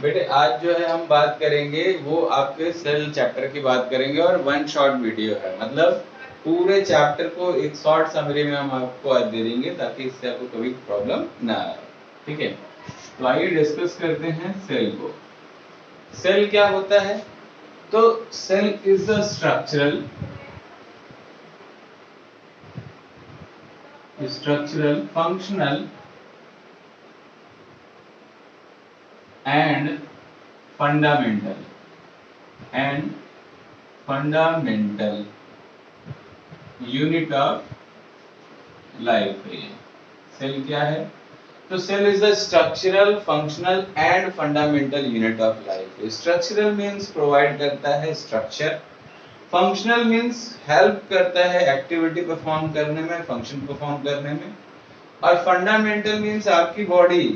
बेटे आज जो है हम बात करेंगे वो आपके सेल चैप्टर की बात करेंगे और वन शॉट वीडियो है, मतलब पूरे चैप्टर को एक शॉर्ट समरी में हम आपको आज दे देंगे ताकि इससे आपको कभी प्रॉब्लम ना आए। ठीक है, तो आइए डिस्कस करते हैं सेल को। सेल क्या होता है? तो cell is the structural functional and fundamental and fundamental unit of life है। सेल क्या है? तो cell is the structural functional and fundamental unit of life. Structural means provide करता है स्ट्रक्चर, फंक्शनल मींस हेल्प करता है एक्टिविटी परफॉर्म करने में, फंक्शन परफॉर्म करने में, और फंडामेंटल मींस आपकी बॉडी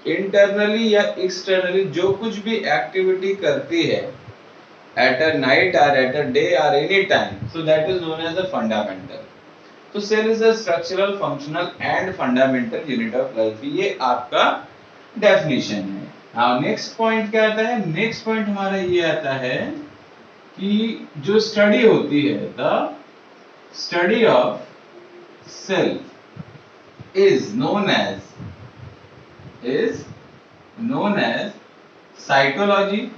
इंटरनली या एक्सटर्नली जो कुछ भी एक्टिविटी करती है at a night or at a day or any time, so that is known as a fundamental. तो cell is a structural functional and fundamental unit of life, ये आपका definition है। नाउ नेक्स्ट पॉइंट क्या आता है? Next point हमारा ये आता है कि जो स्टडी होती है, the study of cell is known as cytology,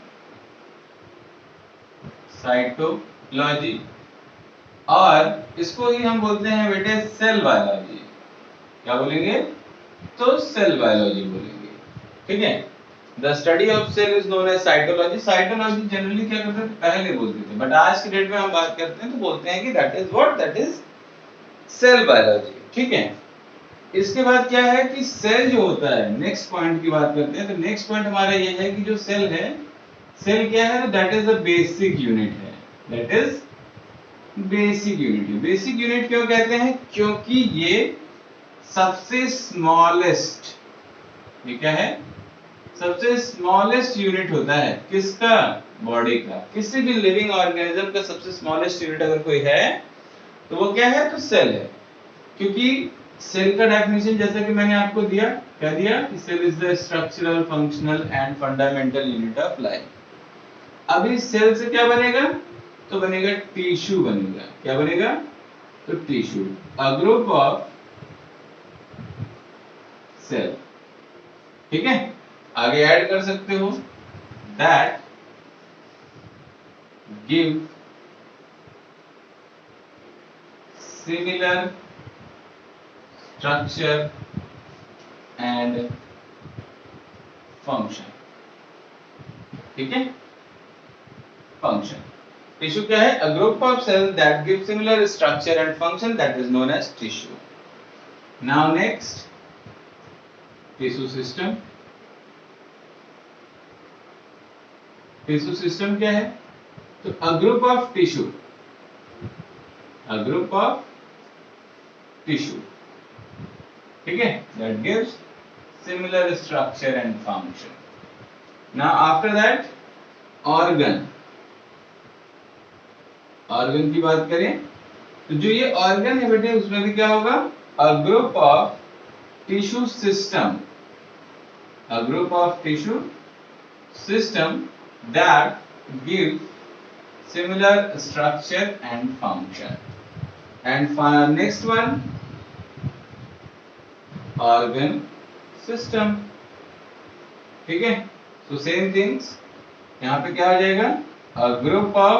cytology, और इसको ही हम बोलते हैं बेटे सेल बायोलॉजी। क्या बोलेंगे? तो सेल बायोलॉजी बोलेंगे। ठीक है, the study of cell is known as cytology. Cytology generally क्या करते थे? पहले बोलते थे, बट आज के डेट में हम बात करते हैं तो बोलते हैं कि that is what, that is cell biology. ठीक है, इसके बाद क्या है कि सेल जो होता है, नेक्स्ट पॉइंट की बात करते हैं। तो नेक्स्ट पॉइंट हमारा ये है कि जो सेल है, सेल क्या है? That is a basic unit है, that is basic unit. Basic unit क्यों कहते हैं? क्योंकि ये सबसे स्मॉलेस्ट, ये क्या है? सबसे स्मॉलेस्ट यूनिट होता है। किसका? बॉडी का। किसी भी लिविंग ऑर्गेनिज्म का सबसे स्मॉलेस्ट यूनिट अगर कोई है तो वो क्या है? तो सेल है। क्योंकि सेल का डेफिनेशन जैसा कि मैंने आपको दिया, क्या दिया कि cell is the structural functional and fundamental unit of life. अभी सेल से क्या बनेगा? तो बनेगा टिश्यू बनेगा। क्या बनेगा? तो tissue, a group of cell. ठीक है, आगे ऐड कर सकते हो, that give similar structure and function. ठीक है, फंक्शन। टिश्यू क्या है? A group of cell that give similar structure and function, that is known as tissue. Now next, tissue system. Tissue system क्या है? तो a group of tissue, a group of tissue, ठीक है, that gives similar structure and function. Now after that, organ. Organ की बात करें तो जो ये ऑर्गन है बेटे, उसमें भी क्या होगा? अ group of tissue system, a group of tissue system that give similar structure and function. And next one, organ system. ठीक है, so same things, यहाँ पे क्या हो जाएगा? a group of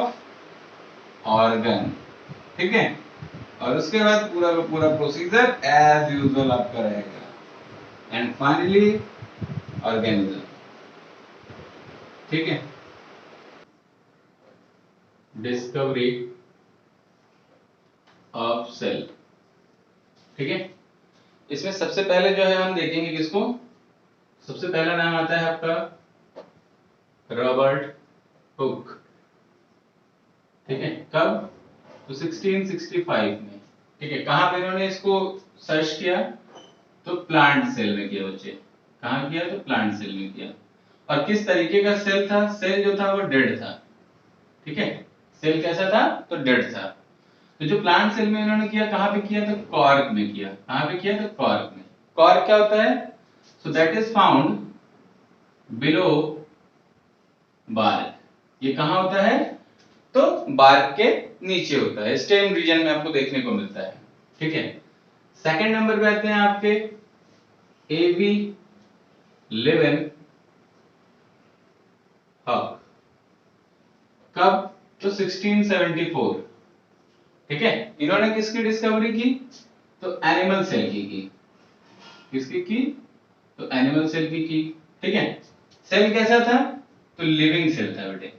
organ। ठीक है, और उसके बाद पूरा का पूरा प्रोसीजर एज यूजुअल आपका रहेगा। And finally organism. ठीक है, डिस्कवरी ऑफ सेल। ठीक है, इसमें सबसे पहले जो है हम देखेंगे किसको? सबसे पहला नाम आता है आपका रॉबर्ट हुक। ठीक है, कब? तो 1665 में। ठीक है, कहां पे इन्होंने इसको सर्च किया? तो प्लांट सेल में किया बच्चे। कहां किया? तो प्लांट सेल में किया। और किस तरीके का सेल था? सेल जो था वो डेड था। ठीक है, सेल कैसा था? तो डेड था। तो जो प्लांट सेल में इन्होंने किया, कहां पे किया? तो कॉर्क में किया। कहां पे किया? तो कॉर्क में। कॉर्क क्या होता है? So that is found below bark, ये कहां होता है? तो बार्क के नीचे होता है, स्टेम रीजन में आपको देखने को मिलता है। ठीक है, सेकंड नंबर पे आते हैं आपके एवी 11 हक। कब? तो 1674। ठीक है, इन्होंने किसकी डिस्कवरी की? तो एनिमल सेल की। किसकी की? तो एनिमल सेल की। ठीक है, सेल कैसा था? तो लिविंग सेल था बेटे।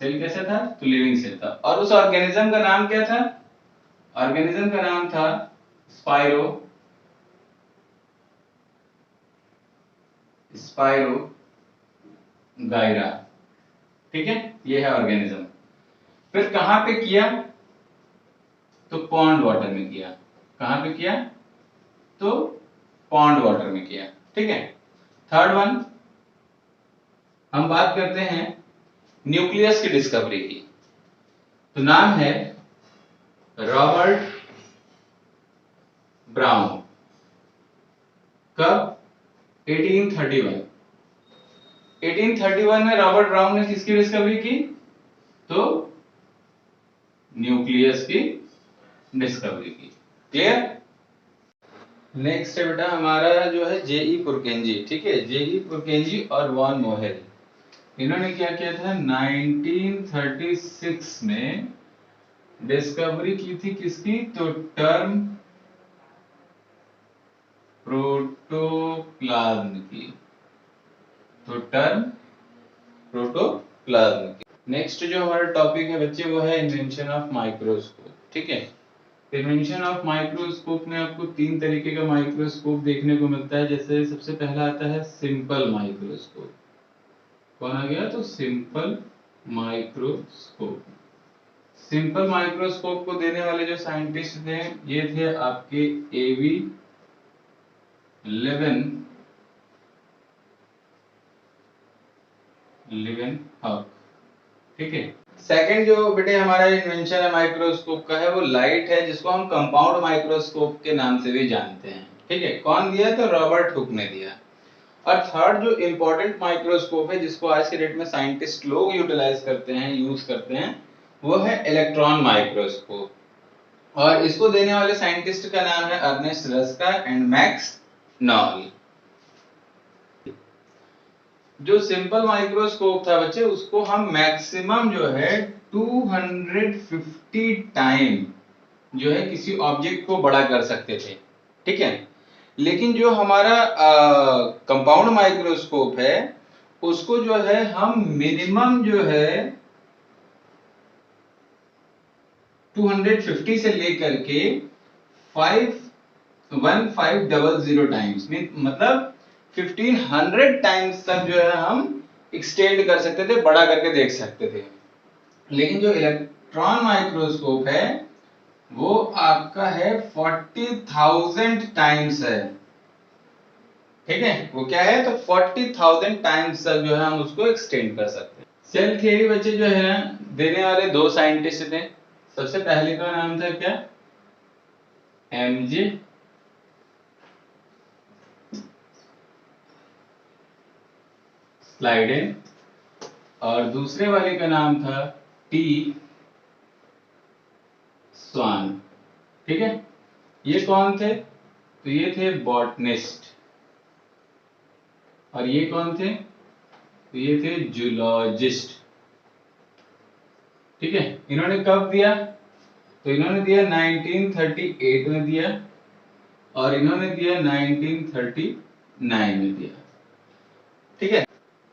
सेल कैसा था? तो लिविंग सेल था। और उस ऑर्गेनिज्म का नाम क्या था? ऑर्गेनिज्म का नाम था स्पाइरो स्पाइरो गायरा। ठीक है, ये है ऑर्गेनिज्म। फिर कहां पे किया? तो पॉन्ड वाटर में किया। कहां पे किया? तो पॉन्ड वाटर में किया। ठीक है, थर्ड वन हम बात करते हैं न्यूक्लियस की डिस्कवरी की। तो नाम है रॉबर्ट ब्राउन। कब? 1831। 1831 में रॉबर्ट ब्राउन ने किसकी डिस्कवरी की? तो न्यूक्लियस की डिस्कवरी की। क्लियर? नेक्स्ट है बेटा हमारा जो है जेई पुरकेंजी। ठीक है, जेई पुरकेंजी और वॉन मोहेल, इन्होंने क्या किया था? 1936 में डिस्कवरी की थी किसकी? तो टर्म प्रोटोप्लाज्म की। तो टर्म प्रोटोप्लाज्म की। नेक्स्ट जो हमारा टॉपिक है बच्चे वो है इन्वेंशन ऑफ माइक्रोस्कोप। ठीक है, इन्वेंशन ऑफ माइक्रोस्कोप में आपको तीन तरीके का माइक्रोस्कोप देखने को मिलता है। जैसे सबसे पहला आता है सिंपल माइक्रोस्कोप। कौन आ गया? तो सिंपल माइक्रोस्कोप। सिंपल माइक्रोस्कोप को देने वाले जो साइंटिस्ट थे ये थे आपके एवी 11 हक। ठीक है, सेकंड जो बेटे हमारा इन्वेंशन है माइक्रोस्कोप का है वो लाइट है, जिसको हम कंपाउंड माइक्रोस्कोप के नाम से भी जानते हैं। ठीक है, कौन दिया? तो रॉबर्ट हुक ने दिया। और थर्ड जो इंपॉर्टेंट माइक्रोस्कोप है जिसको आज के डेट में साइंटिस्ट लोग यूटिलाइज करते हैं, यूज करते हैं, वो है इलेक्ट्रॉन माइक्रोस्कोप। और इसको देने वाले साइंटिस्ट का नाम है Ernst Ruska and Max Knoll. जो सिंपल माइक्रोस्कोप था बच्चे उसको हम मैक्सिमम जो है 250 टाइम जो है किसी ऑब्जेक्ट को बड़ा कर सकते थे। ठीक है, लेकिन जो हमारा कंपाउंड माइक्रोस्कोप है उसको जो है हम मिनिमम जो है 250 से लेकर के 1500 टाइम्स मतलब 1500 टाइम्स तक जो है हम एक्सटेंड कर सकते थे, बड़ा करके देख सकते थे। लेकिन जो इलेक्ट्रॉन माइक्रोस्कोप है वो आपका है 40,000 टाइम्स है। ठीक है, वो क्या है? तो 40,000 टाइम्स तक जो है हम उसको एक्सटेंड कर सकते हैं। सेल थियरी बच्चे जो है ना देने वाले दो साइंटिस्ट थे। सबसे पहले का नाम था क्या? एमजे स्लाइडेन और दूसरे वाले का नाम था टी स्वान। ठीक है, ये कौन थे? तो ये थे बॉटनिस्ट। और ये कौन थे? तो ये थे जूलॉजिस्ट। ठीक है, इन्होंने कब दिया? तो इन्होंने दिया 1938 में दिया और इन्होंने दिया 1939 में दिया। ठीक है,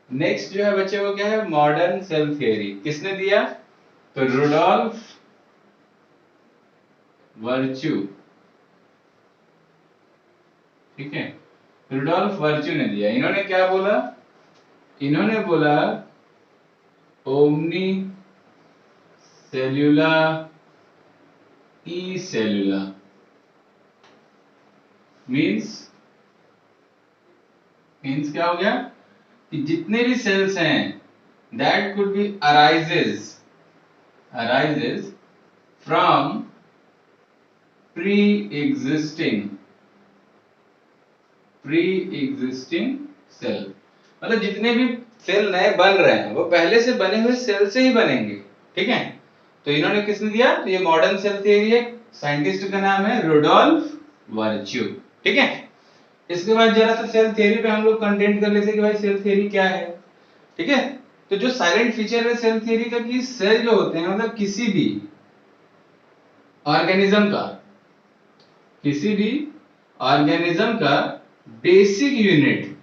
नेक्स्ट जो है बच्चे वो क्या है? Modern cell theory. किसने दिया? तो रुडोल्फ वर्च्यू। ठीक है, रुडोल्फ वर्च्यू ने दिया। इन्होंने क्या बोला? इन्होंने बोला ओमनी सेल्यूला ई सेल्यूला मीन्स क्या हो गया कि जितने भी सेल्स हैं that could be arises from pre existing cell. मतलब जितने भी सेल नए बन रहे हैं वो पहले से बने हुए सेल से ही बनेंगे, ठीक है। तो इन्होंने किसने दिया, तो ये मॉडर्न सेल थ्योरी है, साइंटिस्ट का नाम है रुडोल्फ वर्च्यू, ठीक है। इसके बाद जरा सा सेल थ्योरी पे हम लोग कंटेंट कर लेते हैं कि भाई सेल थ्योरी क्या है, ठीक है। तो जो साइलेंट फीचर है सेल थ्योरी का कि सेल जो होते हैं मतलब किसी भी ऑर्गेनिज्म का, किसी भी ऑर्गेनिज्म का बेसिक यूनिट,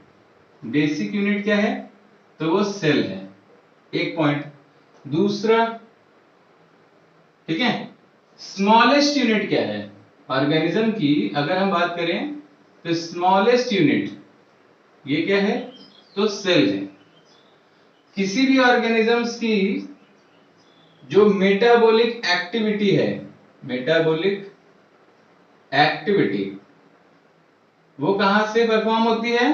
बेसिक यूनिट क्या है, तो वो सेल है, एक पॉइंट। दूसरा, ठीक है, स्मॉलेस्ट यूनिट क्या है ऑर्गेनिज्म की, अगर हम बात करें तो स्मॉलेस्ट यूनिट ये क्या है, तो सेल है। किसी भी ऑर्गेनिजम्स की जो मेटाबॉलिक एक्टिविटी है, मेटाबॉलिक एक्टिविटी वो कहां से परफॉर्म होती है,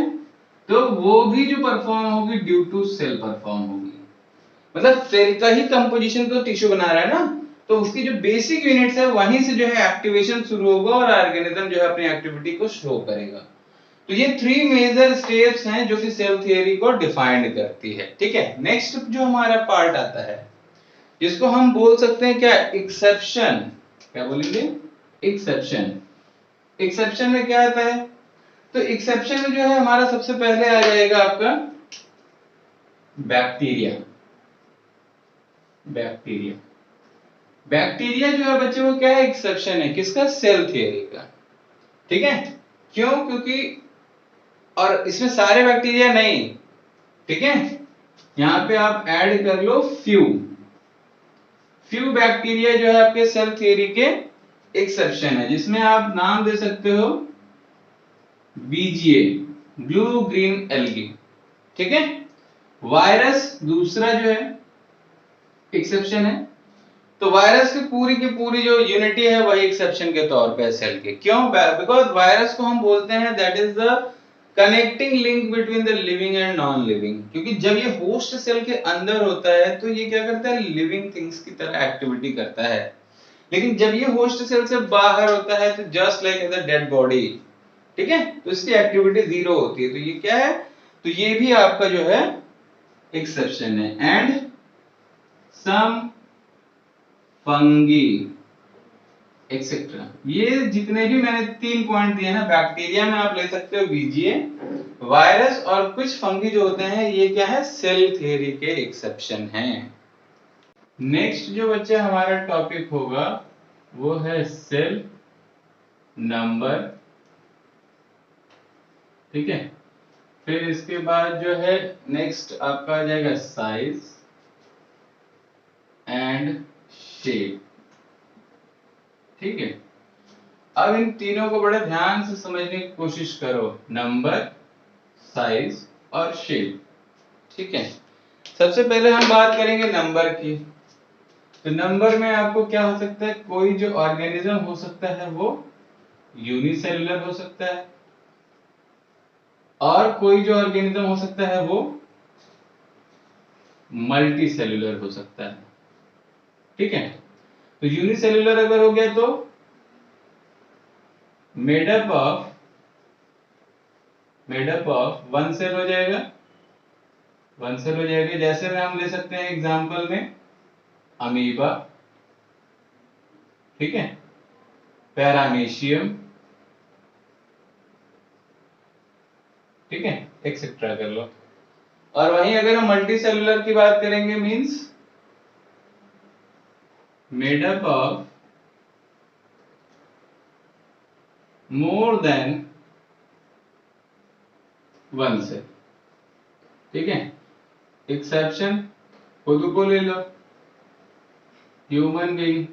तो वो भी जो परफॉर्म होगी ड्यू टू सेल परफॉर्म होगी। मतलब सेल का ही कंपोजिशन तो टिश्यू बना रहा है ना, तो उसकी जो बेसिक यूनिट्स है वहीं से जो है एक्टिवेशन शुरू होगा और ऑर्गेनिज्म जो है अपनी एक्टिविटी को शो करेगा। तो ये 3 मेजर स्टेप्स हैं जो कि सेल थ्योरी को डिफाइन करती है, ठीक है। नेक्स्ट जो हमारा पार्ट आता है जिसको हम बोल सकते हैं क्या, एक्सेप्शन, क्या बोलेंगे, एक्सेप्शन। एक्सेप्शन में क्या आता है, तो एक्सेप्शन में जो है हमारा सबसे पहले आ जाएगा आपका बैक्टीरिया। बैक्टीरिया, बैक्टीरिया जो है बच्चे वो क्या है, एक्सेप्शन है किसका, सेल थ्योरी का, ठीक है। क्यों, क्योंकि और इसमें सारे बैक्टीरिया नहीं, ठीक है। यहां पे आप ऐड कर लो फ्यू, फ्यू बैक्टीरिया जो है आपके सेल थ्योरी के एक्सेप्शन है, जिसमें आप नाम दे सकते हो बीजीए, ब्लू ग्रीन एल्गी, ठीक है। वायरस दूसरा जो है एक्सेप्शन है, तो वायरस की पूरी जो यूनिटी है वही एक्सेप्शन के तौर पे सेल के, क्यों, बिकॉज वायरस को हम बोलते हैं that is the connecting link between the living and non living, क्योंकि जब ये होस्ट सेल के अंदर होता है तो ये क्या करता है, लिविंग थिंग्स की तरह एक्टिविटी करता है, लेकिन जब ये होस्ट सेल से बाहर होता है तो just like as a dead body, ठीक है, तो इसकी एक्टिविटी जीरो होती है। तो ये क्या है, तो ये भी आपका जो है एक्सेप्शन है। एंड सम फंगी एक्सेट्रा, ये जितने भी मैंने 3 पॉइंट दिए ना, बैक्टीरिया में आप ले सकते हो बीजीए, वायरस और कुछ फंगी जो होते हैं ये क्या है, सेल थ्योरी के एक्सेप्शन हैं। नेक्स्ट जो बच्चे हमारा टॉपिक होगा वो है सेल नंबर, ठीक है। फिर इसके बाद जो है नेक्स्ट आपका आ जाएगा साइज एंड शेप, ठीक है। अब इन तीनों को बड़े ध्यान से समझने की कोशिश करो, नंबर, साइज और शेप, ठीक है। सबसे पहले हम बात करेंगे नंबर की। तो नंबर में आपको क्या हो सकता है, कोई जो ऑर्गेनिज्म हो सकता है वो यूनिसेलुलर हो सकता है, और कोई जो ऑर्गेनिज्म हो सकता है वो मल्टी सेलुलर हो सकता है, ठीक है। तो यूनिसेलुलर अगर हो गया तो मेडअप ऑफ वन सेल हो जाएगा, वन सेल हो जाएगा। जैसे में हम ले सकते हैं एग्जांपल में अमीबा, ठीक है, पैरामीशियम, ठीक है, एक्सेट्रा कर लो। और वहीं अगर हम मल्टी सेलुलर की बात करेंगे means made up of more than one cell, ठीक है। एक्सेप्शन खुद को ले लो, ह्यूमन बीइंग,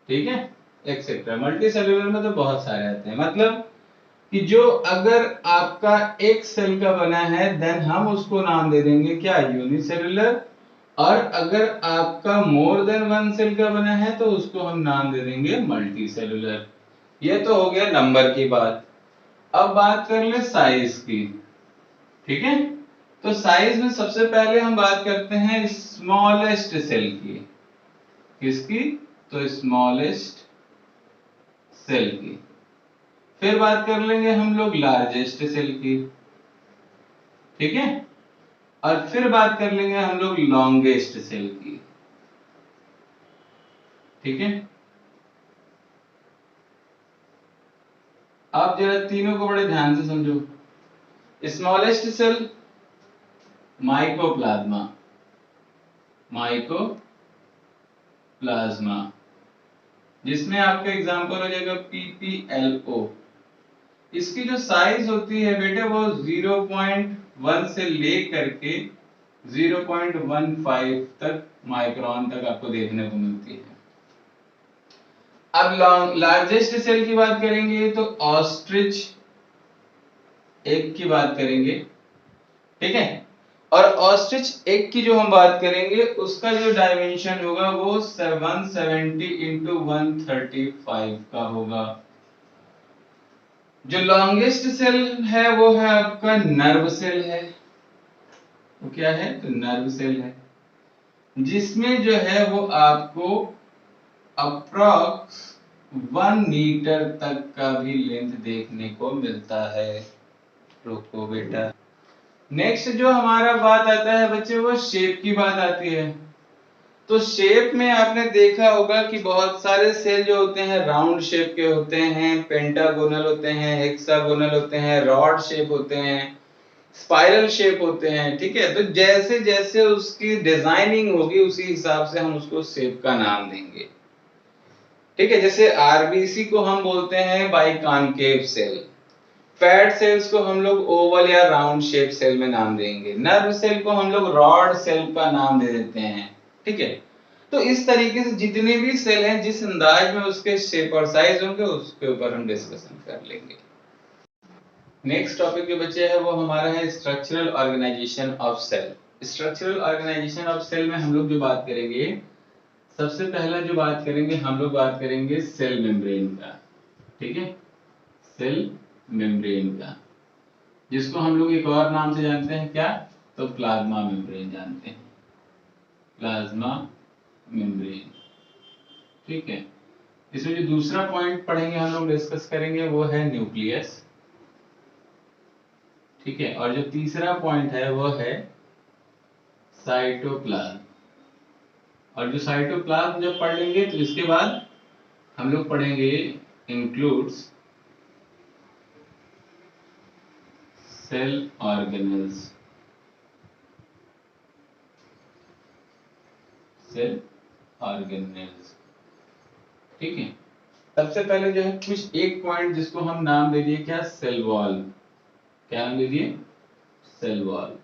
ठीक है, एक्सेट्रा। मल्टी सेलुलर में तो बहुत सारे आते हैं, मतलब कि जो अगर आपका एक सेल का बना है देन हम उसको नाम दे देंगे क्या, यूनिसेलुलर, और अगर आपका मोर देन वन सेल का बना है तो उसको हम नाम दे देंगे मल्टी सेलुलर। ये तो हो गया नंबर की बात। अब बात कर ले साइज की, ठीक है। तो साइज में सबसे पहले हम बात करते हैं स्मॉलेस्ट सेल की, किसकी, तो स्मॉलेस्ट सेल की। फिर बात कर लेंगे हम लोग लार्जेस्ट सेल की, ठीक है। और फिर बात कर लेंगे हम लोग लॉन्गेस्ट सेल की, ठीक है। आप जरा तीनों को बड़े ध्यान से समझो। स्मॉलेस्ट सेल माइकोप्लाज्मा, माइकोप्लाज्मा, जिसमें आपका एग्जांपल हो जाएगा PPLO। इसकी जो साइज होती है बेटे वो 0.1 से लेकर के 0.15 तक माइक्रोन तक आपको देखने को मिलती है। अब लार्जेस्ट सेल की बात करेंगे तो ऑस्ट्रिच एग की बात करेंगे, ठीक है। और ऑस्ट्रिच एग की जो हम बात करेंगे उसका जो डायमेंशन होगा वो 170 इंटू 135 का होगा। जो लॉन्गेस्ट सेल है वो है आपका नर्व सेल है। वो क्या है? तो नर्व सेल है, जिसमें जो है वो आपको अप्रॉक्स 1 मीटर तक का भी लेंथ देखने को मिलता है। रुको बेटा, नेक्स्ट जो हमारा बात आता है बच्चे वो शेप की बात आती है। तो शेप में आपने देखा होगा कि बहुत सारे सेल जो होते हैं राउंड शेप के होते हैं, पेंटागोनल होते हैं, हेक्सागोनल होते हैं, रॉड शेप होते हैं, स्पाइरल शेप होते हैं, ठीक है। तो जैसे जैसे उसकी डिजाइनिंग होगी उसी हिसाब से हम उसको शेप का नाम देंगे, ठीक है। जैसे आरबीसी को हम बोलते हैं बाइकॉनकेव सेल, फैट सेल्स को हम लोग ओवल या राउंड शेप सेल में नाम देंगे, नर्व सेल को हम लोग रॉड सेल का नाम दे देते हैं, ठीक है। तो इस तरीके से जितने भी सेल हैं जिस अंदाज में उसके शेप और साइज होंगे उसके ऊपर हम डिस्कशन कर लेंगे। नेक्स्ट टॉपिक जो बच्चे है वो हमारा है structural organisation of cell. Structural organisation of cell में हम लोग जो बात करेंगे, सबसे पहला जो बात करेंगे हम लोग बात करेंगे सेल मेम्ब्रेन का, ठीक है। सेल मेम्ब्रेन का, जिसको हम लोग एक और नाम से जानते हैं, क्या? तो प्लाज्मा मेम्ब्रेन जानते हैं, प्लाज्मा मेम्ब्रेन, ठीक है। इसमें जो दूसरा पॉइंट पढ़ेंगे हम लोग डिस्कस करेंगे वो है न्यूक्लियस, ठीक है। और जो तीसरा पॉइंट है वो है साइटोप्लाज्म। और जो साइटोप्लाज्म जब पढ़ लेंगे तो इसके बाद हम लोग पढ़ेंगे includes cell organelles, cell organelles, ठीक है। सबसे पहले जो है कुछ एक पॉइंट जिसको हम नाम दे दिए, क्या? Cell wall. क्या नाम दे दिए? Cell wall.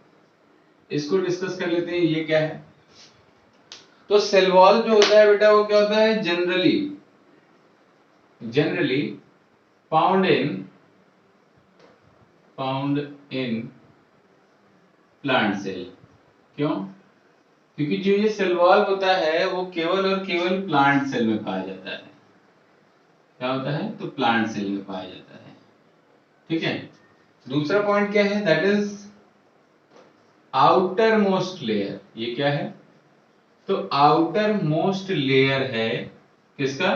इसको डिस्कस कर लेते हैं, ये क्या है। तो सेल वॉल जो होता है बेटा वो क्या होता है? Generally found in plant cell. क्यों? क्योंकि जो ये सेल वॉल होता है वो केवल और केवल प्लांट सेल में पाया जाता है। क्या होता है? तो प्लांट सेल में पाया जाता है, ठीक है। दूसरा पॉइंट क्या है? That is outer most layer. ये क्या है? तो आउटर मोस्ट लेयर है किसका?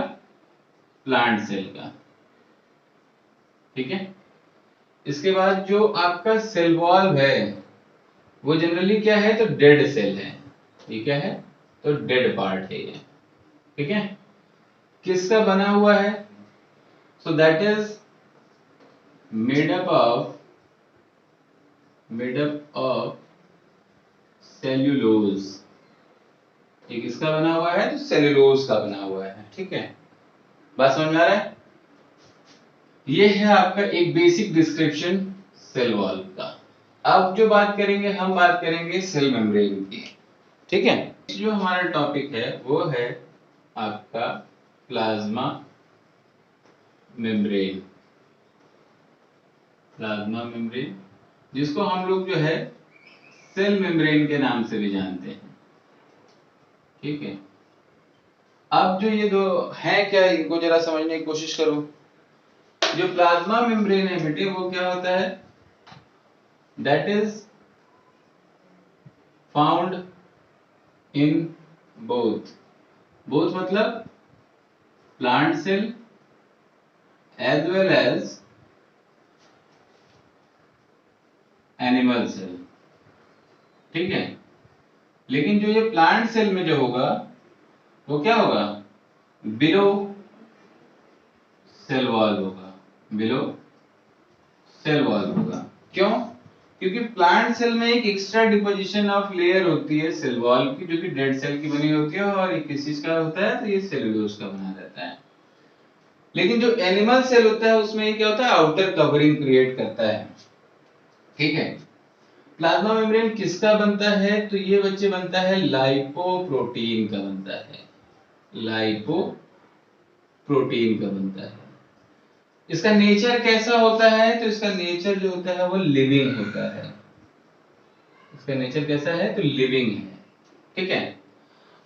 प्लांट सेल का, ठीक है। इसके बाद जो आपका सेल वॉल है वो जनरली क्या है? तो डेड सेल है। ये क्या है? तो डेड पार्ट है ये, ठीक है। किसका बना हुआ है? So that is made up of cellulose. ये किसका बना हुआ है? तो सेल्यूलोज का बना हुआ है, ठीक है। बात समझ में आ रहा है? ये है आपका एक बेसिक डिस्क्रिप्शन सेल वॉल का। अब जो बात करेंगे हम बात करेंगे सेल मेम्ब्रेन की, ठीक है। जो हमारा टॉपिक है वो है आपका प्लाज्मा मेम्ब्रेन, प्लाज्मा मेम्ब्रेन, जिसको हम लोग जो है सेल मेम्ब्रेन के नाम से भी जानते हैं, ठीक है। अब जो ये दो है क्या, इनको जरा समझने की कोशिश करो। जो प्लाज्मा मेम्ब्रेन है बेटे वो क्या होता है? That is found in both मतलब plant cell as well as animal cell, ठीक है। लेकिन जो ये प्लांट सेल में जो होगा वो क्या होगा, बिलो सेल वॉल होगा, बिलो सेल वॉल होगा। क्यों? क्योंकि प्लांट सेल में एक एक्स्ट्रा डिपोजिशन ऑफ लेयर होती है सेल वॉल की, जो कि डेड सेल की बनी होती है, और ये किस चीज का होता है, तो ये सेलुलोज का बना रहता है। लेकिन जो एनिमल सेल होता है उसमें ये क्या होता है, आउटर कवरिंग क्रिएट करता है। ठीक है। प्लाज्मा मेम्ब्रेन किसका बनता है, तो ये बच्चे बनता है लाइपोप्रोटीन का बनता है, लाइपोप्रोटीन का बनता है। इसका नेचर कैसा होता है, तो इसका नेचर जो होता है वो लिविंग होता है। इसका नेचर कैसा है, तो लिविंग है। ठीक है।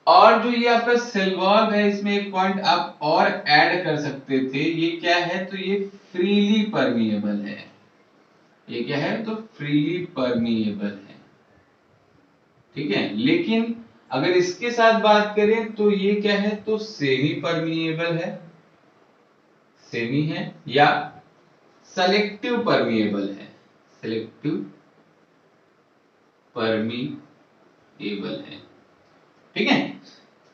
और जो ये आपका सेल वॉल है, इसमें एक पॉइंट आप और ऐड कर सकते थे, ये क्या है, तो ये फ्रीली परमिएबल है। ये क्या है, तो फ्रीली परमिएबल है। ठीक है। लेकिन अगर इसके साथ बात करें तो ये क्या है, तो सेमी परमिएबल है, सेमी है, या सेलेक्टिव परमिएबल है, सेलेक्टिव परमिएबल है। ठीक है।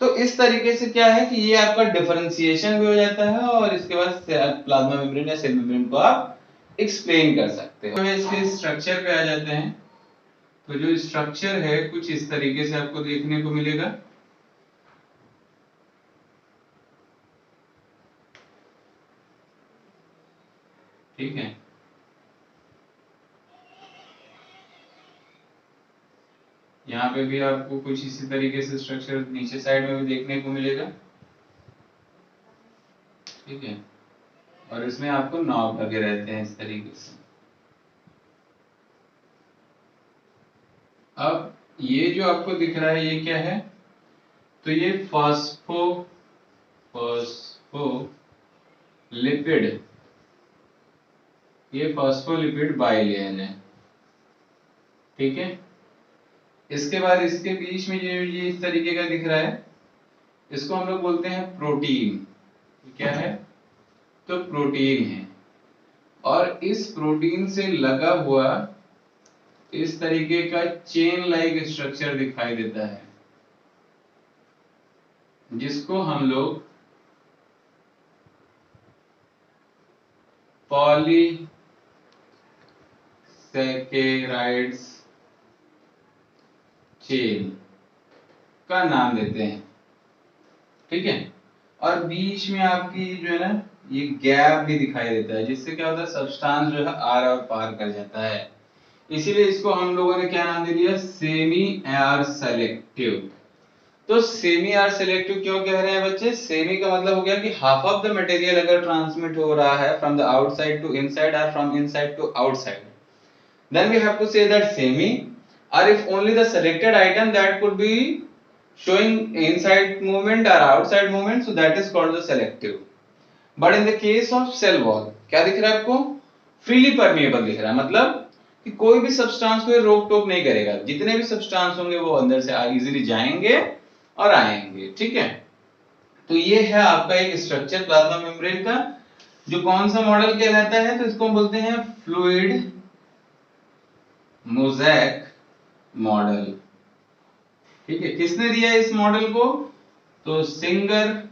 तो इस तरीके से क्या है कि ये आपका डिफरेंशिएशन भी हो जाता है, और इसके बाद प्लाज्मा मेम्ब्रेन या सेल मेम्ब्रेन को आप एक्सप्लेन कर सकते हो। तो इसके स्ट्रक्चर पे आ जाते हैं। तो जो स्ट्रक्चर है कुछ इस तरीके से आपको देखने को मिलेगा। ठीक है। यहाँ पे भी आपको कुछ इसी तरीके से स्ट्रक्चर नीचे साइड में भी देखने को मिलेगा। ठीक है। और इसमें आपको नॉब लगे रहते हैं इस तरीके से। अब ये जो आपको दिख रहा है ये क्या है, तो ये फॉस्फोलिपिड, ये फॉस्फोलिपिड बाइलेयर है। ठीक है। इसके बाद इसके बीच में जो ये इस तरीके का दिख रहा है, इसको हम लोग बोलते हैं प्रोटीन। क्या है, तो प्रोटीन है। और इस प्रोटीन से लगा हुआ इस तरीके का चेन लाइक स्ट्रक्चर दिखाई देता है, जिसको हम लोग पॉलीसैकेराइड्स चेन का नाम देते हैं। ठीक है। और बीच में आपकी जो है ना ये गैप भी दिखाई देता है, जिससे क्या होता है, सब्सटेंस जो है आर और पार कर जाता है। इसीलिए इसको हम लोगों ने क्या नाम दे दिया, सेमी आर सेलेक्टिव। तो सेमी आर सेलेक्टिव क्यों कह रहे हैं बच्चे, सेमी का मतलब हो गया कि हाफ ऑफ द मटेरियल अगर ट्रांसमिट हो रहा है from the outside to inside और from inside to outside, then we have to say that semi, or if only the selected item that could be showing inside movement or outside movement, so that is called the selective. But in the case of cell wall क्या दिख रहा है आपको, freely permeable दिख रहा है, मतलब कि कोई भी सब्सटेंस को रोक टोक नहीं करेगा, जितने भी सब्सटेंस होंगे वो अंदर से इजीली जाएंगे और आएंगे। ठीक है। तो ये है आपका एक स्ट्रक्चर प्लाज्मा मेम्ब्रेन का, जो कौन सा मॉडल कहलाता है, तो इसको हम बोलते हैं फ्लूइड मोज़ेक मॉडल। ठीक है। किसने दिया इस मॉडल को, तो सिंगर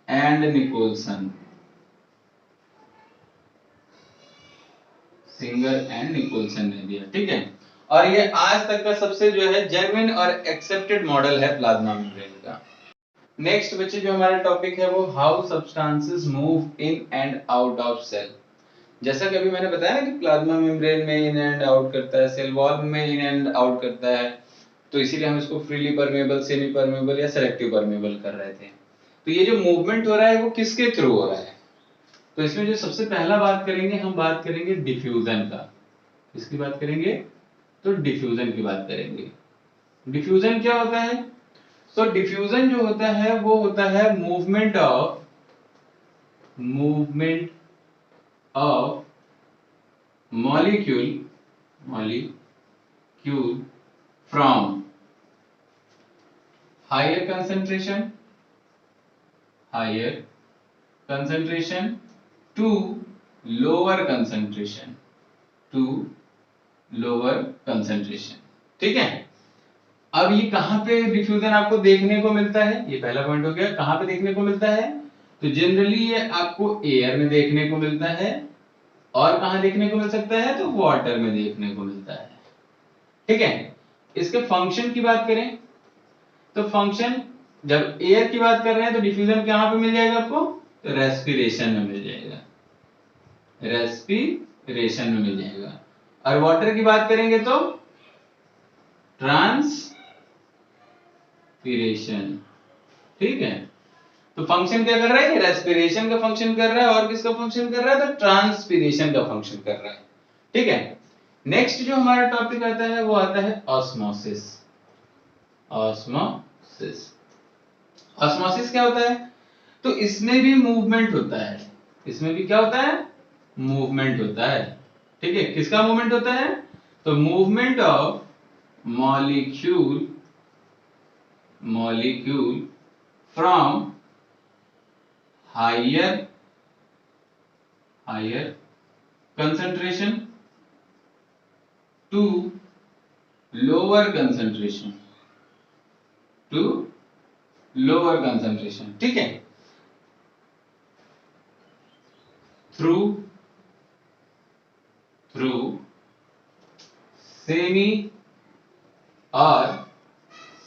एंड निकोलसन, ने दिया। ठीक है। और ये आज तक का सबसे जो है जेन्युइन और एक्सेप्टेड मॉडल है प्लाज्मा मेम्ब्रेन का। नेक्स्ट बच्चे जो हमारा टॉपिक है वो how substances move in and out of cell. जैसा कि अभी मैंने बताया ना कि प्लाज्मा मेम्ब्रेन में इन एंड आउट करता है, सेल वॉल में इन एंड आउट करता है, तो इसीलिए हम इसको फ्रीली परमेबल, सेमी परमेबल या सेलेक्टिव परमेबल कर रहे थे। तो ये जो मूवमेंट हो रहा है वो किसके थ्रू हो रहा है, तो इसमें जो सबसे पहला बात करेंगे, हम बात करेंगे डिफ्यूजन का। किसकी बात करेंगे, तो डिफ्यूजन की बात करेंगे। डिफ्यूजन क्या होता है, तो डिफ्यूजन जो होता है वो होता है movement of molecule from higher concentration to lower concentration, to lower concentration. ठीक है, अब ये कहां पे डिफ्यूजन आपको देखने को मिलता है, ये पहला पॉइंट हो गया। कहां पे देखने को मिलता है, तो जनरली ये आपको एयर में देखने को मिलता है, और कहां देखने को मिल सकता है, तो वाटर में देखने को मिलता है। ठीक है, इसके फंक्शन की बात करें तो फंक्शन, जब एयर की बात कर रहे हैं तो डिफ्यूजन कहां पे मिल जाएगा आपको, तो रेस्पिरेशन में मिल जाएगा, रेस्पिरेशन में मिल जाएगा। और वाटर की बात करेंगे तो ट्रांसपीरेशन। ठीक है, तो फंक्शन क्या कर रहा है, रेस्पिरेशन का फंक्शन कर रहा है, और किसका फंक्शन कर रहा है, तो ट्रांसपीरेशन का फंक्शन कर रहा है। ठीक है, नेक्स्ट जो हमारा टॉपिक आता है वो आता है ऑस्मोसिस। ऑस्मोसिस, ऑस्मोसिस क्या होता है, तो इसमें भी मूवमेंट होता है, इसमें भी क्या होता है, मूवमेंट होता है। ठीक है, किसका मूवमेंट होता है, तो movement of molecule from higher concentration to lower concentration, ठीक है, थ्रू सेमी और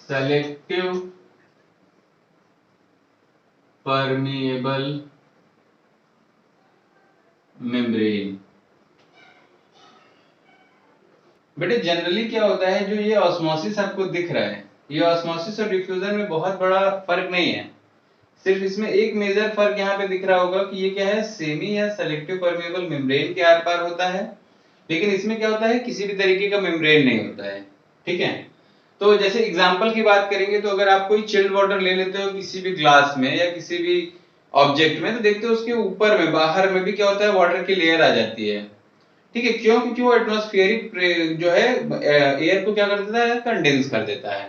सेलेक्टिव परमिएबल मेम्ब्रेन। बेटे जनरली क्या होता है, जो ये ऑस्मोसिस आपको दिख रहा है, ये ऑस्मोसिस और डिफ्यूजन में बहुत बड़ा फर्क नहीं है, सिर्फ इसमें एक मेजर फर्क यहाँ पे दिख रहा होगा कि ये क्या है, सेमी या सेलेक्टिव परमिएबल मेम्ब्रेन के आर पार होता है, लेकिन इसमें क्या होता है, किसी भी तरीके का मेम्ब्रेन नहीं होता है। ठीक है, तो जैसे एग्जांपल की बात करेंगे तो अगर आप कोई चिल्ड वाटर ले लेते हो किसी भी ग्लास में या किसी भी ऑब्जेक्ट में, तो देखते हो उसके ऊपर में, बाहर में भी क्या होता है, वाटर की लेयर आ जाती है। ठीक है, क्यों, क्योंकि वो एटमॉस्फेरिक जो है एयर को क्या कर देता है, कंडेंस कर देता है।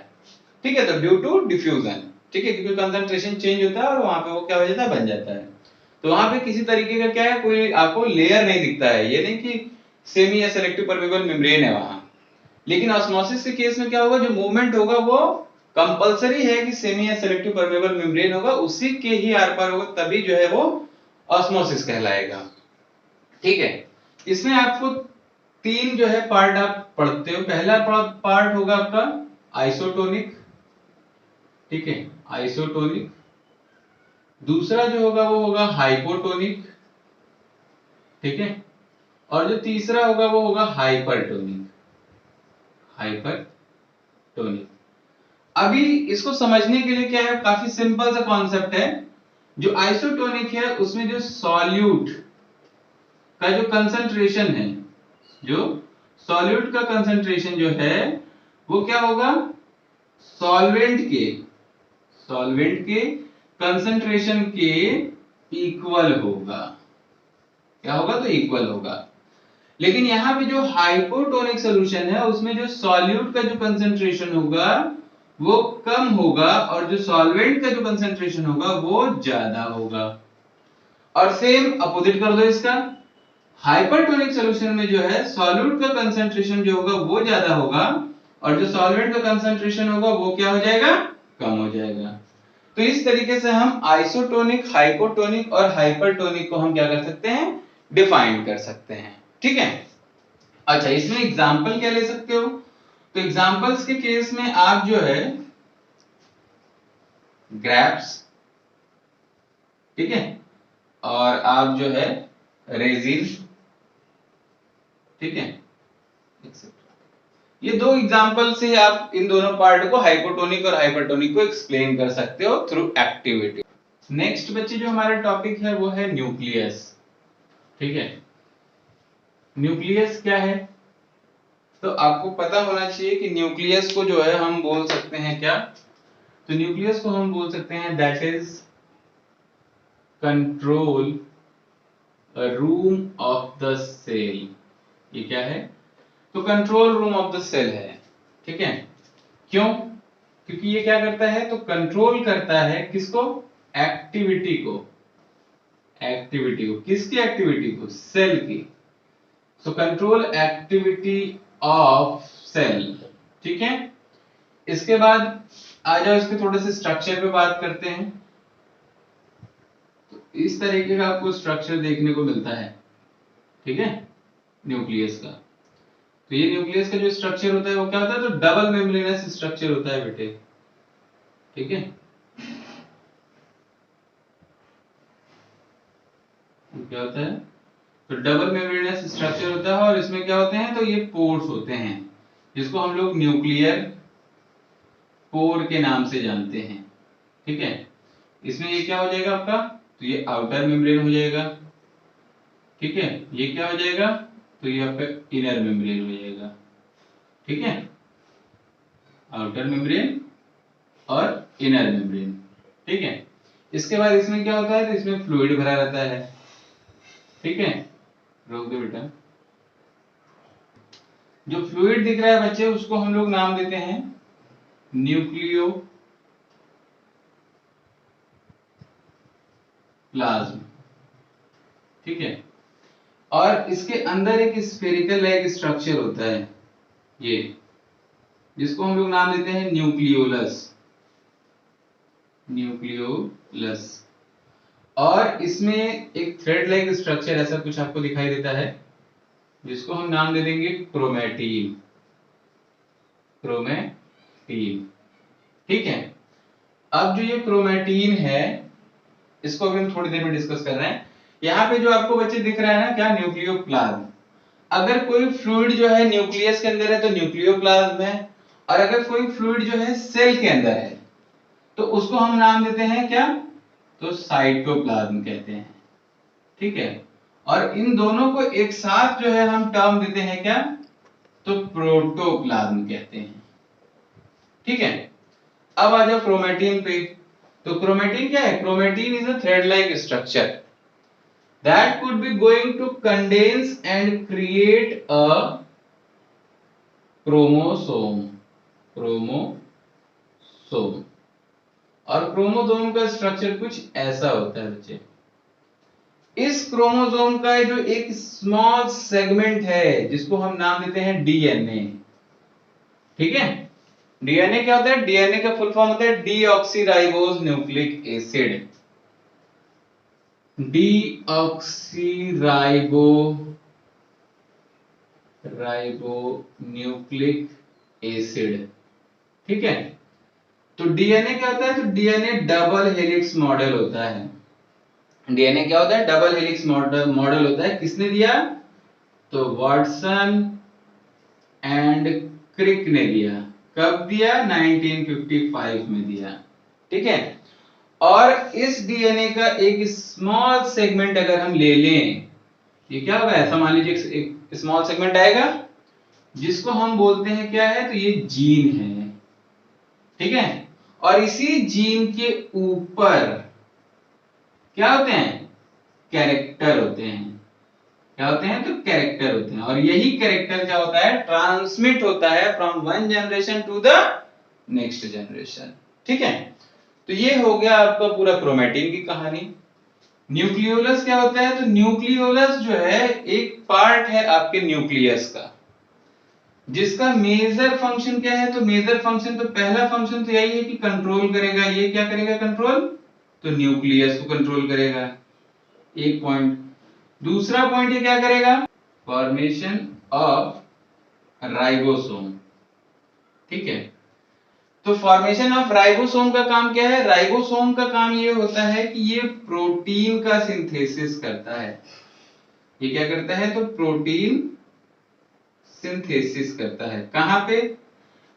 ठीक है, तो ड्यू टू डिफ्यूजन, ठीक है, क्योंकि कंसंट्रेशन चेंज होता है और वहां पे वो क्या हो जाता है, बन जाता है। तो वहां पे किसी तरीके का क्या है, कोई आपको लेयर नहीं दिखता है, ये नहीं कि सेमी या सेलेक्टिव परमिएबल मेम्ब्रेन है वहां। लेकिन ऑस्मोसिस के केस में क्या होगा, जो मूवमेंट होगा वो कंपलसरी है कि सेमी या सेलेक्टिव परमिएबल मेम्ब्रेन होगा, उसी के ही आर पार होगा, तभी जो है वो ऑस्मोसिस कहलाएगा। ठीक है, इसमें आपको तीन जो है पार्ट आप पढ़ते हो। पहला पार्ट होगा आपका आइसोटोनिक, ठीक है, आइसोटोनिक। दूसरा जो होगा वो होगा हाइपोटोनिक, ठीक है, और जो तीसरा होगा वो होगा हाइपरटोनिक, हाइपरटोनिक। अभी इसको समझने के लिए क्या है, काफी सिंपल सा कॉन्सेप्ट है। जो आइसोटोनिक है उसमें जो सॉल्यूट का जो कंसंट्रेशन है, जो सॉल्यूट का कंसंट्रेशन जो है वो क्या होगा, सॉल्वेंट के कंसंट्रेशन के इक्वल होगा। क्या होगा, तो इक्वल होगा। लेकिन यहां पे जो हाइपोटोनिक सॉल्यूशन है उसमें जो सॉल्यूट का जो कंसंट्रेशन होगा वो कम होगा, और जो सॉल्वेंट का जो कंसंट्रेशन होगा वो ज्यादा होगा। और सेम अपोजिट कर दो इसका, हाइपरटोनिक सॉल्यूशन में जो है सॉल्यूट का कंसंट्रेशन जो होगा वो ज्यादा होगा, और जो सॉल्वेंट का कंसंट्रेशन होगा वो क्या हो जाएगा, कम हो जाएगा। तो इस तरीके से हम आइसोटोनिक, हाइपोटोनिक और हाइपरटोनिक को हम क्या कर सकते हैं, डिफाइन कर सकते हैं। ठीक है, अच्छा इसमें एग्जांपल क्या ले सकते हो, तो एग्जांपल्स के केस में आप जो है ग्रेप्स, ठीक है, और आप जो है रेजिन, ठीक है, ये दो एग्जांपल से आप इन दोनों पार्ट को, हाइपोटोनिक और हाइपरटोनिक को एक्सप्लेन कर सकते हो थ्रू एक्टिविटी। नेक्स्ट बच्चे जो हमारा टॉपिक है वो है न्यूक्लियस। ठीक है, न्यूक्लियस क्या है, तो आपको पता होना चाहिए कि न्यूक्लियस को जो है हम बोल सकते हैं क्या, तो न्यूक्लियस को हम बोल सकते हैं that is control room of the cell. ये क्या है, तो control room of the cell है। ठीक है, क्यों, क्योंकि ये क्या करता है, तो कंट्रोल करता है किसको, एक्टिविटी को, एक्टिविटी को, किसकी एक्टिविटी को? सेल की। So control activity of cell, ठीक है। इसके बाद आ जाओ इसके थोड़े से स्ट्रक्चर पे बात करते हैं। तो इस तरीके का आपको स्ट्रक्चर देखने को मिलता है, ठीक है, न्यूक्लियस का। तो ये न्यूक्लियस का जो स्ट्रक्चर होता है वो क्या होता है? तो डबल मेम्ब्रेनस स्ट्रक्चर होता है बेटे, ठीक है। क्या होता है? तो डबल मेम्ब्रेनस स्ट्रक्चर होता है और इसमें क्या होते हैं? तो ये पोर्स होते हैं जिसको हम लोग न्यूक्लियर पोर के नाम से जानते हैं, ठीक है। इसमें ये क्या हो जाएगा आपका? तो ये आउटर मेम्ब्रेन हो जाएगा, ठीक है। ये क्या हो जाएगा? तो ये आपका इनर मेम्ब्रेन हो जाएगा, ठीक है। आउटर मेम्ब्रेन और इनर मेम्ब्रेन, ठीक है। इसके बाद इसमें क्या होता है? तो इसमें फ्लूइड भरा रहता है, ठीक है। रोक दो बेटा। जो फ्लूइड दिख रहा है बच्चे उसको हम लोग नाम देते हैं न्यूक्लियो प्लाज्म, ठीक है। और इसके अंदर एक स्फेरिकल लाइक स्ट्रक्चर होता है ये, जिसको हम लोग नाम देते हैं न्यूक्लियोलस, न्यूक्लियोलस। और इसमें एक थ्रेड लाइक स्ट्रक्चर ऐसा कुछ आपको दिखाई देता है जिसको हम नाम दे देंगे क्रोमैटिन, क्रोमैटिन, ठीक है। अब जो ये क्रोमैटिन है इसको अभी हम थोड़ी देर में डिस्कस कर रहे हैं। यहाँ पे जो आपको बच्चे दिख रहा है ना, क्या? न्यूक्लियोप्लाज्म। अगर कोई फ्लूइड जो है न्यूक्लियस के अंदर है तो न्यूक्लियोप्लाज्म है, और अगर कोई फ्लूइड जो है सेल के अंदर है तो उसको हम नाम देते हैं क्या? तो साइटोप्लाज्म कहते हैं, ठीक है। और इन दोनों को एक साथ जो है हम टर्म देते हैं क्या? तो प्रोटोप्लाज्म कहते हैं, ठीक है। अब आ जाओ क्रोमैटिन पे। तो क्रोमैटिन क्या है? Chromatin is a thread like structure that could be going to condense and create a chromosome, chromosome। और क्रोमोसोम का स्ट्रक्चर कुछ ऐसा होता है बच्चे। इस क्रोमोसोम का जो एक स्मॉल सेगमेंट है जिसको हम नाम देते हैं डीएनए, ठीक है। डीएनए क्या होता है? डीएनए का फुल फॉर्म होता है deoxyribose nucleic acid, deoxyribo ribonucleic acid, ठीक है। तो डीएनए क्या होता है? तो डीएनए डबल हेलिक्स मॉडल होता है। डीएनए क्या होता है? डबल हेलिक्स मॉडल होता है। किसने दिया? तो वाटसन एंड क्रिक ने दिया। कब दिया? 1955 में दिया, ठीक है। और इस डीएनए का एक स्मॉल सेगमेंट अगर हम ले लें, ये क्या होगा? ऐसा मान लीजिए एक स्मॉल सेगमेंट आएगा जिसको हम बोलते हैं क्या है? तो ये जीन है, ठीक है। और इसी जीन के ऊपर क्या होते हैं? कैरेक्टर होते हैं। क्या होते हैं? तो कैरेक्टर होते हैं। और यही कैरेक्टर क्या होता है? ट्रांसमिट होता है from one generation to the next generation, ठीक है। तो ये हो गया आपका पूरा क्रोमैटिन की कहानी। न्यूक्लियोलस क्या होता है? तो न्यूक्लियोलस जो है एक पार्ट है आपके न्यूक्लियस का, जिसका मेजर फंक्शन क्या है? तो मेजर फंक्शन, तो पहला फंक्शन तो यही है कि कंट्रोल करेगा। ये क्या करेगा? कंट्रोल, तो न्यूक्लियस को कंट्रोल करेगा, एक पॉइंट। दूसरा पॉइंट ये क्या करेगा? फॉर्मेशन ऑफ राइबोसोम, ठीक है। तो फॉर्मेशन ऑफ राइबोसोम का काम क्या है? राइबोसोम का काम ये होता है कि ये प्रोटीन का सिंथेसिस करता है। ये क्या करता है? तो प्रोटीन सिंथेसिस करता है। कहां पे?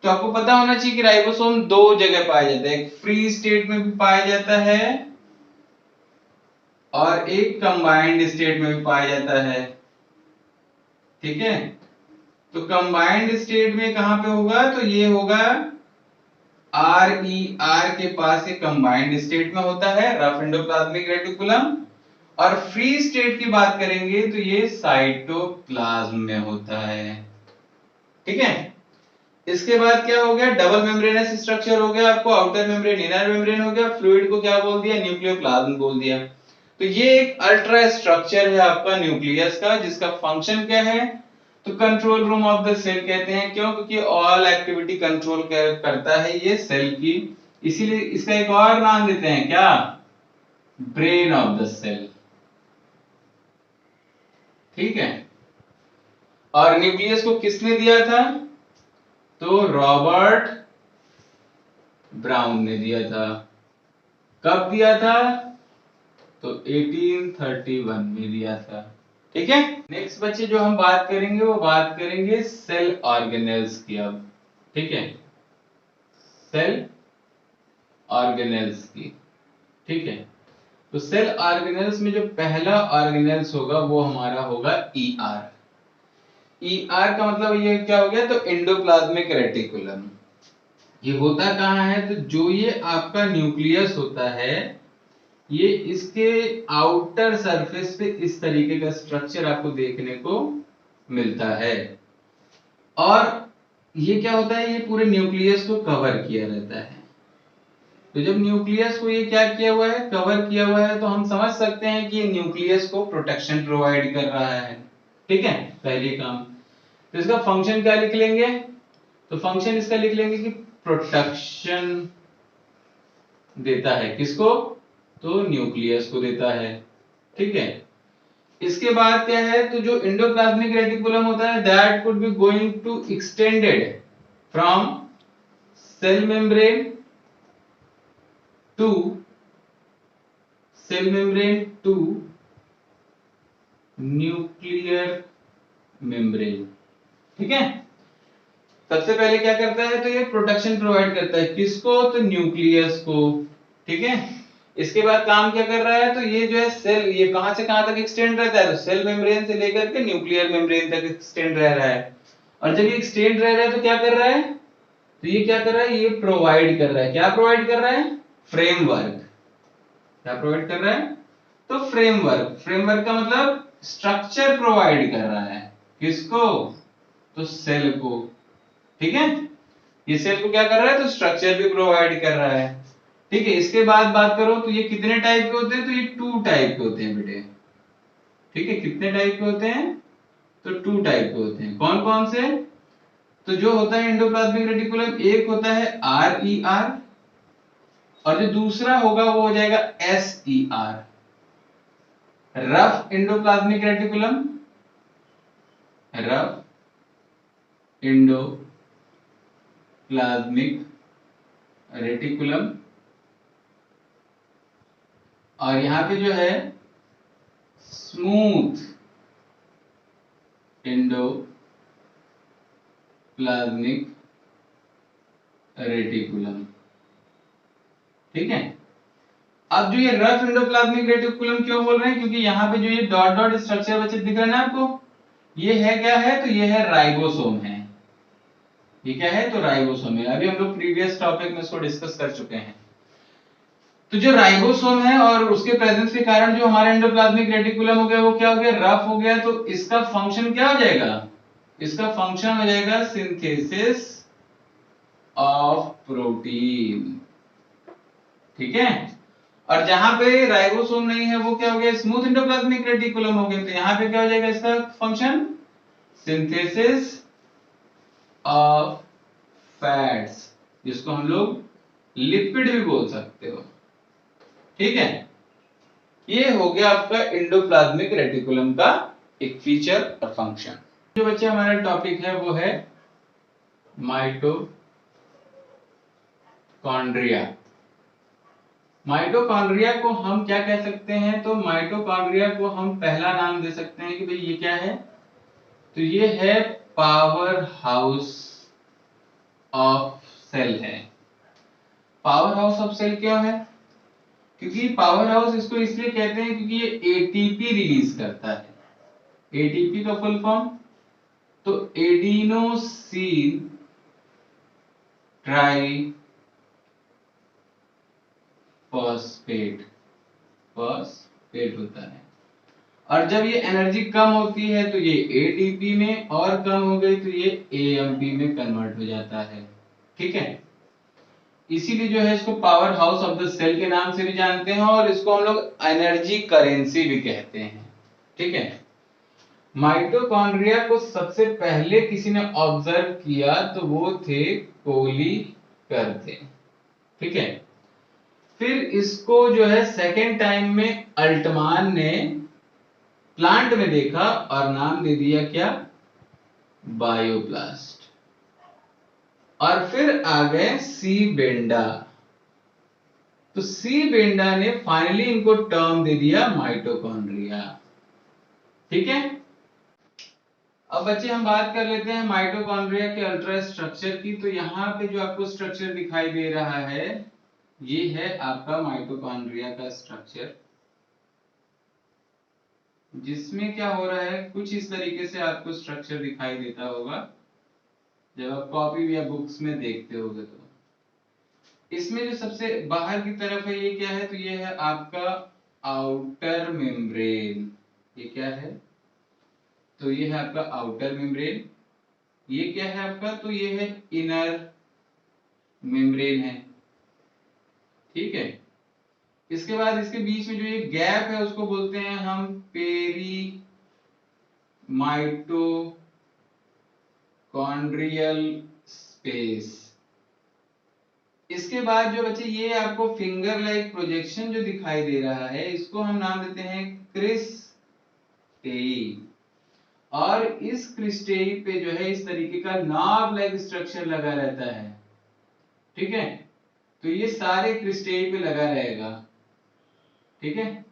तो आपको पता होना चाहिए कि राइबोसोम दो जगह पाया जाता है, एक फ्री स्टेट में भी पाया जाता है और एक कंबाइंड स्टेट में भी पाया जाता है, ठीक है। तो कंबाइंड स्टेट में कहां पे होगा? तो ये होगा आर के पास, ये कंबाइंड स्टेट में होता है, रफ एंडोप्लाज्मिक रेटिकुलम। और फ्री स्टेट की बात करेंगे तो ये साइटोप्लाज्म में होता है, ठीक है। इसके बाद क्या हो गया? डबल मेम्ब्रेनस स्ट्रक्चर हो गया आपको, आउटर मेम्ब्रेन, इनर मेम्ब्रेन हो गया। फ्लूइड को क्या बोल दिया? न्यूक्लियोप्लाज्म बोल दिया। तो ये एक अल्ट्रा स्ट्रक्चर है आपका न्यूक्लियस का, जिसका फंक्शन क्या है, तो control room of the cell कहते हैं। क्यों? क्योंकि ऑल एक्टिविटी कंट्रोल करता है ये सेल की, इसीलिए इसका एक और नाम देते हैं क्या, ब्रेन ऑफ द सेल। ठीक है। और न्यूक्लियस को किसने दिया था, तो रॉबर्ट ब्राउन ने दिया था। कब दिया था, तो 1831 में दिया था। ठीक है। नेक्स्ट बच्चे जो हम बात करेंगे वो बात करेंगे सेल ऑर्गेनेल्स की अब। ठीक है, सेल ऑर्गेनेल्स की। ठीक है, तो सेल ऑर्गेनेल्स में जो पहला ऑर्गेनेल्स होगा वो हमारा होगा ईआर। ईआर का मतलब ये क्या हो गया, तो एंडोप्लाज्मिक रेटिकुलम। ये होता कहाँ है, तो जो ये आपका न्यूक्लियस होता है, ये इसके आउटर सरफेस पे इस तरीके का स्ट्रक्चर आपको देखने को मिलता है। और ये क्या होता है, ये पूरे न्यूक्लियस को कवर किया रहता है। तो जब न्यूक्लियस को ये क्या किया हुआ है, कवर किया हुआ है, तो हम समझ सकते हैं कि ये न्यूक्लियस को प्रोटेक्शन प्रोवाइड कर रहा है। ठीक है, पहली काम। तो इसका फंक्शन क्या लिख लेंगे, तो फंक्शन इसका लिख लेंगे कि प्रोटेक्शन देता है, किसको, तो न्यूक्लियस को देता है। ठीक है। इसके बाद क्या है, तो जो एंडोप्लाज्मिक रेटिकुलम होता है, that could be going to extended from cell membrane to nuclear membrane. ठीक है। सबसे पहले क्या करता है, तो ये प्रोटेक्शन प्रोवाइड करता है, किसको, तो न्यूक्लियस को। ठीक है। इसके बाद काम क्या कर रहा है, तो ये जो है सेल, ये कहां से कहां तक एक्सटेंड रहता है, तो सेल मेम्ब्रेन से लेकर के न्यूक्लियर मेम्ब्रेन तक एक्सटेंड रह रहा है। और जब ये एक्सटेंड रह रहा है तो क्या कर रहा है, तो ये क्या कर रहा है, ये प्रोवाइड कर रहा है, क्या प्रोवाइड कर रहा है, फ्रेमवर्क। क्या प्रोवाइड कर रहा है, तो फ्रेमवर्क। फ्रेमवर्क का मतलब स्ट्रक्चर प्रोवाइड कर रहा है, किसको, तो सेल को। ठीक है। ये सेल को क्या कर रहा है, तो स्ट्रक्चर भी प्रोवाइड कर रहा है। ठीक है। इसके बाद बात करो तो ये कितने टाइप के होते हैं, तो ये 2 टाइप के होते हैं बेटे। ठीक है, कितने टाइप के होते हैं, तो 2 टाइप के होते हैं। कौन कौन से, तो जो होता है एंडोप्लाज्मिक रेटिकुलम, एक होता है RER, और जो दूसरा होगा वो हो जाएगा SER, rough endoplasmic reticulum, rough endoplasmic reticulum. और यहां पे जो है स्मूथ एंडोप्लाज्मिक रेटिकुलम। ठीक है। अब जो ये रफ एंडोप्लाज्मिक रेटिकुलम क्यों बोल रहे हैं, क्योंकि यहाँ पे जो ये डॉट डॉट स्ट्रक्चर बच्चे दिख रहा है ना आपको, ये है क्या है, तो ये है राइबोसोम है। ये क्या है, तो राइबोसोम है। अभी हम लोग प्रीवियस टॉपिक में इसको डिस्कस कर चुके हैं। तो जो राइबोसोम है और उसके प्रेजेंस के कारण जो हमारा एंडोप्लाज्मिक रेटिकुलम हो गया, वो क्या हो गया, रफ हो गया। तो इसका फंक्शन क्या हो जाएगा, इसका फंक्शन हो जाएगा सिंथेसिस ऑफ प्रोटीन। ठीक है। और जहां पे राइबोसोम नहीं है वो क्या हो गया, स्मूथ एंडोप्लाज्मिक रेटिकुलम हो गया। तो यहां पे क्या हो जाएगा इसका फंक्शन, सिंथेसिस ऑफ फैट्स, जिसको हम लोग लिपिड भी बोल सकते हो। ठीक है। ये हो गया आपका एंडोप्लाज्मिक रेटिकुलम का एक फीचर और फंक्शन। जो बच्चे हमारा टॉपिक है वो है माइटोकॉन्ड्रिया। माइटोकॉन्ड्रिया को हम क्या कह सकते हैं, तो माइटोकॉन्ड्रिया को हम पहला नाम दे सकते हैं कि भाई ये क्या है, तो ये है पावर हाउस ऑफ सेल है। पावर हाउस ऑफ सेल क्यों है, क्योंकि पावर हाउस इसको इसलिए कहते हैं क्योंकि ये एटीपी रिलीज करता है। एटीपी का फुल फॉर्म, तो एडिनोसिन ट्राई फॉस्फेट होता है। और जब ये एनर्जी कम होती है तो ये एटीपी में, और कम हो गई तो ये एएमपी में कन्वर्ट हो जाता है। ठीक है। इसीलिए जो है इसको powerhouse of the cell के नाम से भी जानते हैं और इसको हम लोग एनर्जी करेंसी भी कहते हैं। ठीक है, माइटोकॉन्ड्रिया को सबसे पहले किसी ने ऑब्जर्व किया तो वो थे कोलीकर थे। ठीक है, फिर इसको जो है सेकेंड टाइम में अल्टमान ने प्लांट में देखा और नाम दे दिया क्या, बायोप्लास्ट। और फिर आ गए सी बेंडा, तो सी बेंडा ने फाइनली इनको टर्म दे दिया माइटोकॉन्ड्रिया। ठीक है, अब बच्चे हम बात कर लेते हैं माइटोकॉन्ड्रिया के अल्ट्रा स्ट्रक्चर की। तो यहाँ पे जो आपको स्ट्रक्चर दिखाई दे रहा है ये है आपका माइटोकॉन्ड्रिया का स्ट्रक्चर, जिसमें क्या हो रहा है कुछ इस तरीके से आपको स्ट्रक्चर दिखाई देता होगा जब आप कॉपी या बुक्स में देखते होगे। तो इसमें जो सबसे बाहर की तरफ है ये क्या है, तो ये है आपका आउटर मेम्ब्रेन। ये क्या है, तो ये है आपका आउटर मेम्ब्रेन। ये क्या है आपका, तो ये है इनर मेम्ब्रेन है। ठीक है, इसके बाद इसके बीच में जो ये गैप है उसको बोलते हैं हम पेरी माइटोकॉन्ड्रियल स्पेस। इसके बाद जो बच्चे ये आपको फिंगर लाइक प्रोजेक्शन जो दिखाई दे रहा है इसको हम नाम देते हैं क्रिस्टेई। और इस क्रिस्टेई पे जो है इस तरीके का नॉब लाइक स्ट्रक्चर लगा रहता है। ठीक है, तो ये सारे क्रिस्टेई पे लगा रहेगा। ठीक है,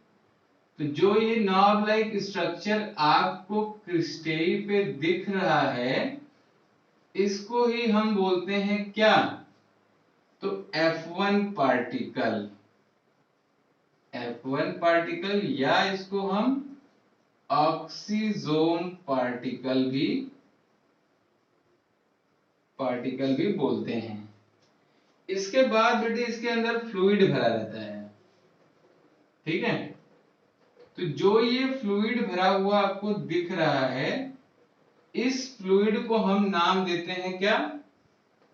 तो जो ये नॉब लाइक स्ट्रक्चर आपको क्रिस्टेई पे दिख रहा है इसको ही हम बोलते हैं क्या, तो F1 पार्टिकल। F1 पार्टिकल या इसको हम ऑक्सीजोम पार्टिकल भी बोलते हैं। इसके बाद बेटे इसके अंदर फ्लूइड भरा रहता है। ठीक है, तो जो ये फ्लूइड भरा हुआ आपको दिख रहा है इस फ्लूइड को हम नाम देते हैं क्या,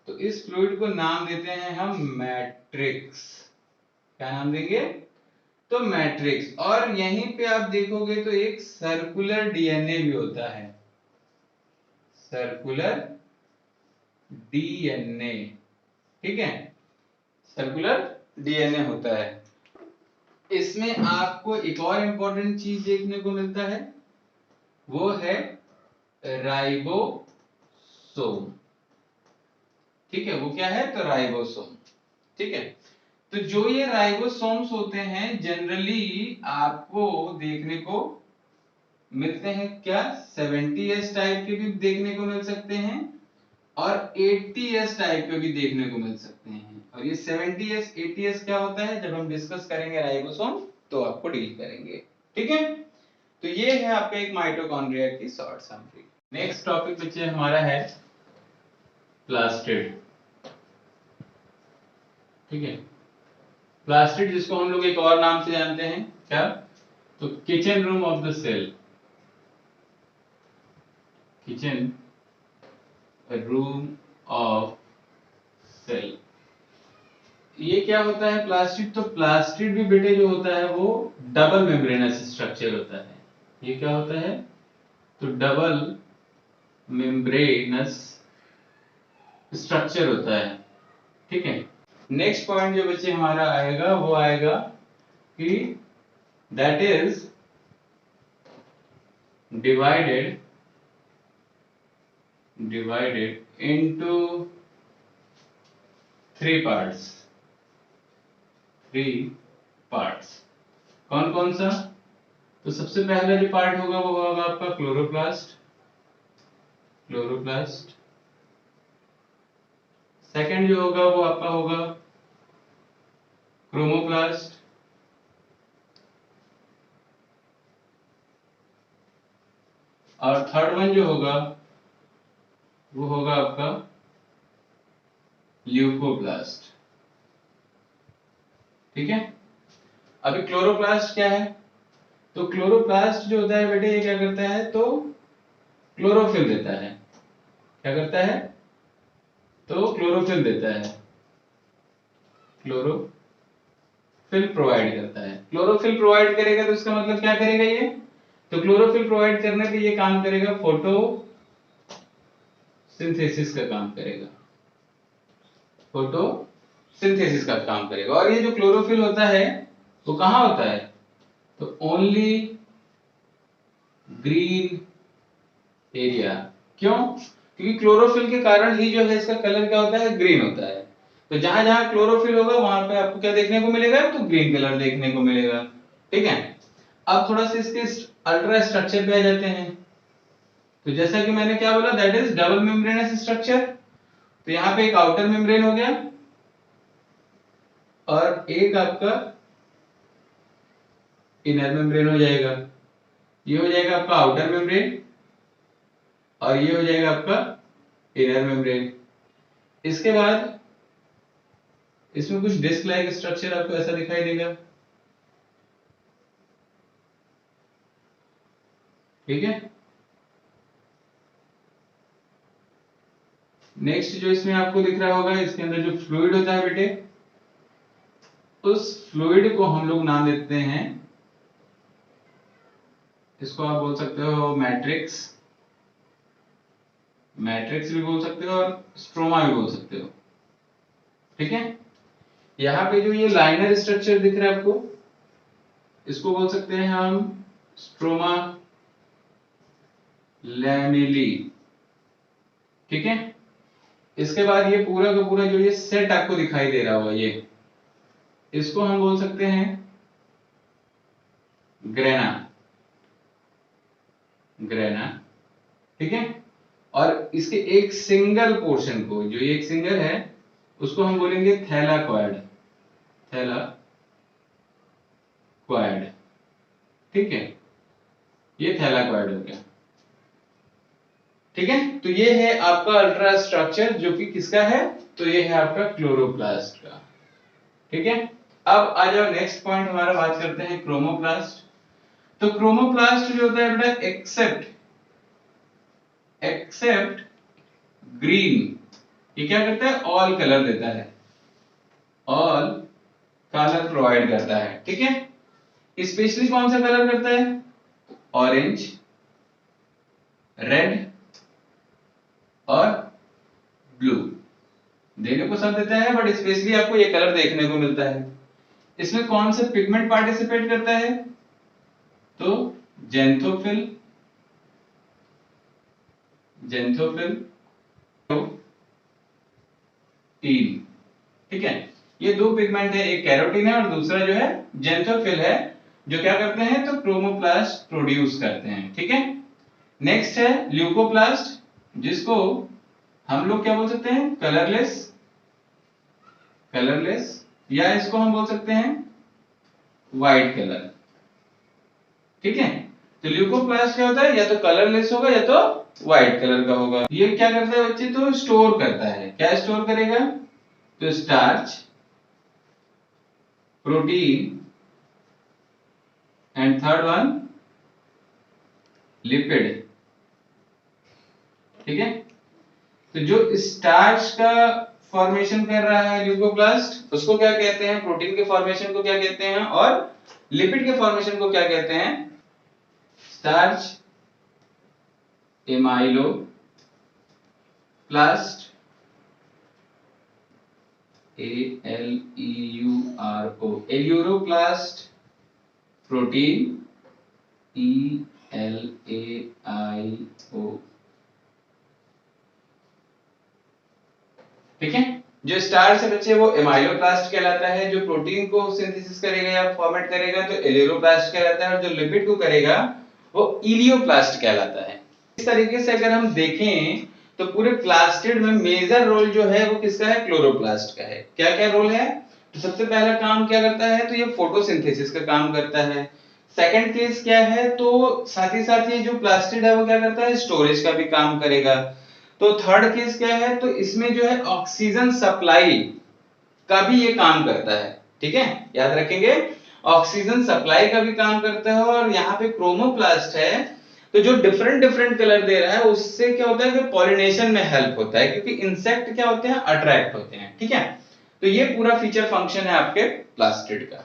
तो इस फ्लूइड को नाम देते हैं हम मैट्रिक्स। क्या नाम देंगे, तो मैट्रिक्स। और यहीं पे आप देखोगे तो एक सर्कुलर डीएनए भी होता है, सर्कुलर डीएनए। ठीक है, सर्कुलर डीएनए होता है। इसमें आपको एक और इंपॉर्टेंट चीज देखने को मिलता है वो है राइबोसोम। ठीक है, वो क्या है, तो राइबोसोम। ठीक है, तो जो ये राइबोसोम्स होते हैं जनरली आपको देखने को मिलते हैं क्या, 70S टाइप के भी देखने को मिल सकते हैं और 80S टाइप के भी देखने को मिल सकते हैं। और ये 70S 80S क्या होता है जब हम डिस्कस करेंगे राइबोसोम तो आपको डील करेंगे। ठीक है, तो ये है आपका एक माइटोकॉन्ड्रिया की शॉर्ट समरी। नेक्स्ट टॉपिक बच्चे हमारा है प्लास्टिड। ठीक है, प्लास्टिड जिसको हम लोग एक और नाम से जानते हैं क्या, तो kitchen room of the cell. Kitchen room of cell, ये क्या होता है प्लास्टिड, तो प्लास्टिड भी बेटे जो होता है वो डबल मेम्ब्रेनस स्ट्रक्चर होता है। ये क्या होता है, तो डबल मेम्ब्रेनस स्ट्रक्चर होता है। ठीक है, नेक्स्ट पॉइंट जो बच्चे हमारा आएगा वो आएगा कि that is divided into 3 parts। 3 parts कौन कौन सा, तो सबसे पहला जो पार्ट होगा वो होगा आपका क्लोरोप्लास्ट। सेकंड जो होगा वो आपका होगा क्रोमोप्लास्ट। और थर्ड वन जो होगा वो होगा आपका ल्यूकोप्लास्ट। ठीक है, अभी क्लोरोप्लास्ट क्या है, तो क्लोरोप्लास्ट जो होता है बेटे ये क्या करता है, तो क्लोरोफिल देता है। क्या करता है, तो क्लोरोफिल देता है। क्लोरोफिल प्रोवाइड करता है। क्लोरोफिल प्रोवाइड करेगा तो इसका मतलब क्या करेगा ये, तो क्लोरोफिल प्रोवाइड करने पे ये काम करेगा, फोटोसिंथेसिस का काम करेगा, फोटोसिंथेसिस का काम करेगा। और ये जो क्लोरोफिल होता है वो कहाँ होता है, तो ओनली ग्रीन एरिया। क्यों, क्योंकि क्लोरोफिल के कारण ही जो है इसका कलर क्या होता है, ग्रीन होता है। तो जहां जहां क्लोरोफिल होगा वहां पे आपको क्या देखने को मिलेगा, तो ग्रीन कलर देखने को मिलेगा। ठीक है, अब थोड़ा सा इसके अल्ट्रा स्ट्रक्चर पे आ जाते हैं। तो जैसा कि मैंने क्या बोला, that is double membranous structure. तो यहाँ पे एक आउटर मेम्ब्रेन हो गया और एक आपका इनर मेम्ब्रेन हो जाएगा। ये हो जाएगा आपका आउटर मेम्ब्रेन और ये हो जाएगा आपका इनर मेम्ब्रेन। इसके बाद इसमें कुछ डिस्क लाइक स्ट्रक्चर आपको ऐसा दिखाई देगा। ठीक है, नेक्स्ट जो इसमें आपको दिख रहा होगा, इसके अंदर जो फ्लूइड होता है बेटे, उस फ्लूइड को हम लोग नाम देते हैं, इसको आप बोल सकते हो मैट्रिक्स, मैट्रिक्स भी बोल सकते हो और स्ट्रोमा भी बोल सकते हो। ठीक है, यहाँ पे जो ये लाइनर स्ट्रक्चर दिख रहा है आपको, इसको बोल सकते हैं हम स्ट्रोमा लैमेली। ठीक है, इसके बाद ये पूरा का पूरा जो ये सेट आपको दिखाई दे रहा होगा, ये इसको हम बोल सकते हैं ग्रेना, ग्रेना। ठीक है, और इसके एक सिंगल पोर्शन को, जो ये एक सिंगल है, उसको हम बोलेंगे थैलाक्वाइड, थैलाक्वाइड। ठीक है, ये थैलाक्वाइड हो गया। ठीक है, तो ये है आपका अल्ट्रा स्ट्रक्चर जो कि किसका है, तो ये है आपका क्लोरोप्लास्ट का। ठीक है, अब आ जाओ नेक्स्ट पॉइंट हमारा, बात करते हैं क्रोमोप्लास्ट। तो क्रोमोप्लास्ट जो होता है बेटा, एक्सेप्ट ग्रीन, ये क्या करता है, ऑल कलर देता है, ऑल कलर प्रोवाइड करता है। ठीक है, स्पेशली कौन सा कलर करता है, ऑरेंज, रेड और ब्लू देने को सब देता है, बट स्पेशली आपको ये कलर देखने को मिलता है। इसमें कौन सा पिगमेंट पार्टिसिपेट करता है, तो जेंथोफिल, टीन। ठीक है, ये दो पिगमेंट है, एक कैरोटीन है और दूसरा जो है जेंथोफिल है, जो क्या करते हैं, तो क्रोमोप्लास्ट प्रोड्यूस करते हैं। ठीक है, नेक्स्ट है ल्यूकोप्लास्ट, जिसको हम लोग क्या बोल सकते हैं, कलरलेस, या इसको हम बोल सकते हैं व्हाइट कलर। ठीक है, तो ल्यूकोप्लास्ट क्या होता है, या तो कलरलेस होगा या तो व्हाइट कलर का होगा। ये क्या करता है बच्चे, तो स्टोर करता है। क्या स्टोर करेगा, तो starch, protein and third one lipid. ठीक है, तो जो स्टार्च का फॉर्मेशन कर रहा है ल्यूकोप्लास्ट, उसको क्या कहते हैं, प्रोटीन के फॉर्मेशन को क्या कहते हैं, और लिपिड के फॉर्मेशन को क्या कहते हैं, starch amyloplast, aleuroplast, protein ELAIO। ठीक है, जो स्टार्च है बच्चे वो एमाइलोप्लास्ट कहलाता है, जो प्रोटीन को सिंथेसिस करेगा या फॉर्मेट करेगा तो एल्यूरोप्लास्ट कहलाता है, और जो लिपिड को करेगा वो इलियोप्लास्ट कहलाता है। इस तरीके से अगर हम देखें तो पूरे प्लास्टिड में मेजर रोल जो है वो किसका है, क्लोरोप्लास्ट का है। क्या क्या रोल है, तो सबसे पहला काम क्या करता है, तो ये फोटोसिंथेसिस का काम करता है। सेकंड केस क्या है, तो साथ ही साथ ये जो प्लास्टिड है वो क्या करता है, स्टोरेज का भी काम करेगा। तो थर्ड केस क्या है, तो इसमें जो है ऑक्सीजन सप्लाई का भी ये काम करता है। ठीक है, याद रखेंगे, ऑक्सीजन सप्लाई का भी काम करता है। और यहाँ पे क्रोमोप्लास्ट है, तो जो डिफरेंट डिफरेंट कलर दे रहा है उससे क्या होता है कि पॉलिनेशन में हेल्प होता है, क्योंकि इंसेक्ट क्या होते हैं, अट्रैक्ट होते हैं। ठीक है, तो ये पूरा फीचर फंक्शन है आपके प्लास्टिड का।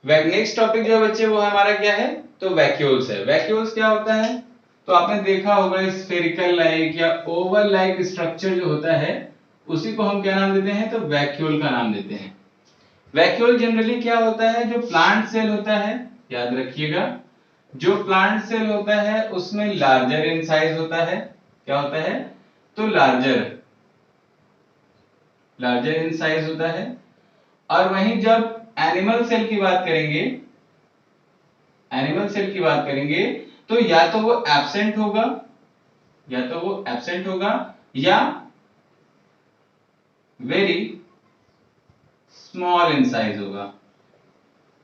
नेक्स्ट टॉपिक जो है बच्चे वो हमारा क्या है, तो वैक्यूल्स है। वैक्यूल्स क्या होता है, तो आपने देखा होगा स्फेरिकल लाइक या ओवल लाइक स्ट्रक्चर जो होता है उसी को हम क्या नाम देते हैं, तो वैक्यूल का नाम देते हैं। वैक्यूल जनरली क्या होता है, जो प्लांट सेल होता है, याद रखिएगा जो प्लांट सेल होता है उसमें लार्जर इन साइज होता है, क्या होता है, तो लार्जर इन साइज होता है। और वहीं जब एनिमल सेल की बात करेंगे, तो या तो वो एब्सेंट होगा या वेरी स्मॉल इन साइज होगा,